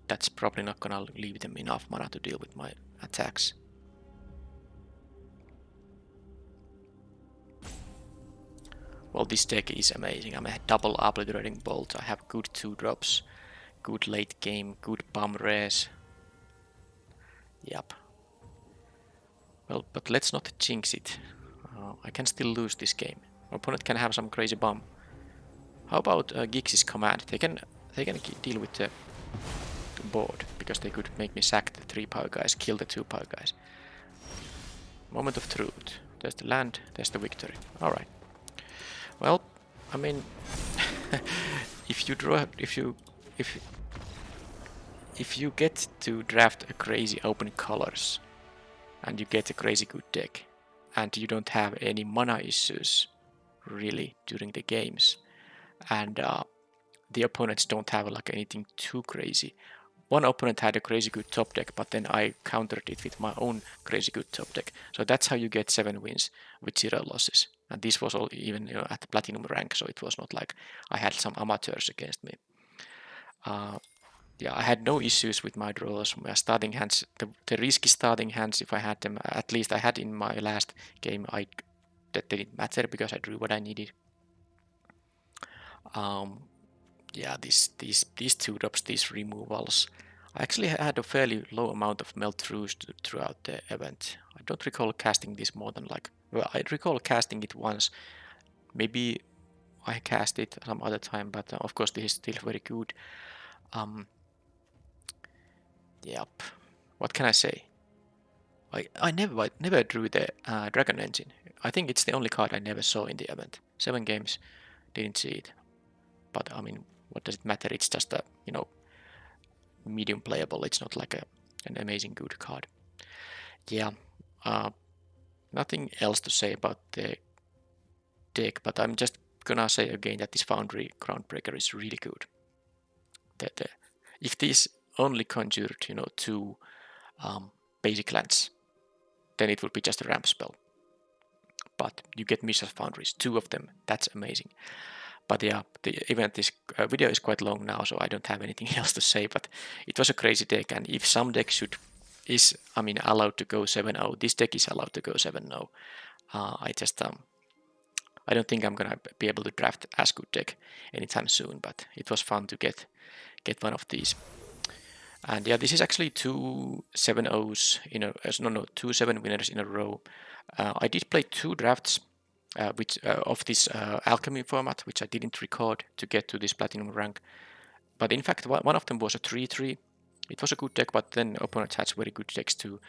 that's probably not gonna leave them enough mana to deal with my attacks. Well, this deck is amazing. I'm a double Obliterating Bolt. I have good 2-drops, good late game, good bomb rares. Yep. Well, but let's not jinx it. I can still lose this game. My opponent can have some crazy bomb. How about Gix's Command? They can deal with the board because they could make me sack the 3 power guys, kill the 2 power guys. Moment of truth. There's the land, there's the victory. Alright. Well, I mean, if you get to draft a crazy open colors and you get a crazy good deck and you don't have any mana issues really during the games and the opponents don't have like anything too crazy. One opponent had a crazy good top deck, but then I countered it with my own crazy good top deck. So that's how you get 7 wins with 0 losses. And this was all even at the platinum rank, so it was not like I had some amateurs against me. Yeah, I had no issues with my draws, my starting hands, the risky starting hands, if I had them, at least I had in my last game, that didn't matter because I drew what I needed. Yeah, these 2-drops, these removals. I actually had a fairly low amount of melt-throughs throughout the event. I don't recall casting this more than like... Well, I recall casting it once. Maybe I cast it some other time, but of course this is still very good. Yep. What can I say? I never drew the Dragon Engine. I think it's the only card I never saw in the event. 7 games, didn't see it. But I mean, what does it matter? It's just a, medium playable. It's not like an amazing good card. Yeah, nothing else to say about the deck, but I'm just gonna say again that this Foundry Groundbreaker is really good. If this only conjured, 2 basic lands, then it would be just a ramp spell. But you get Mishra's Foundries, 2 of them. That's amazing. But yeah, the video is quite long now, so I don't have anything else to say. But it was a crazy deck, and if some deck is allowed to go 7-0, this deck is allowed to go 7-0. I don't think I'm gonna be able to draft as good deck anytime soon, but it was fun to get one of these. And yeah, this is actually 2 7-0s two 7 winners in a row. I did play 2 drafts of this alchemy format, which I didn't record to get to this platinum rank. But in fact, one of them was a 3-3. It was a good deck, but then opponents had very good decks too.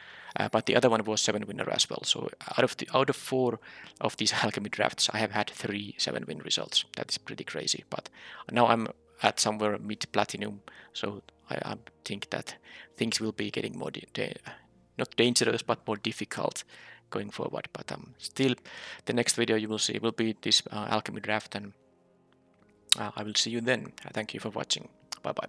But the other one was 7 winner as well. So out of 4 of these alchemy drafts, I have had 3 7-win results. That is pretty crazy. But now I'm at somewhere mid-platinum, so I think that things will be getting more not dangerous, but more difficult going forward. But still, the next video you will see will be this alchemy draft, and I will see you then. Thank you for watching. Bye bye.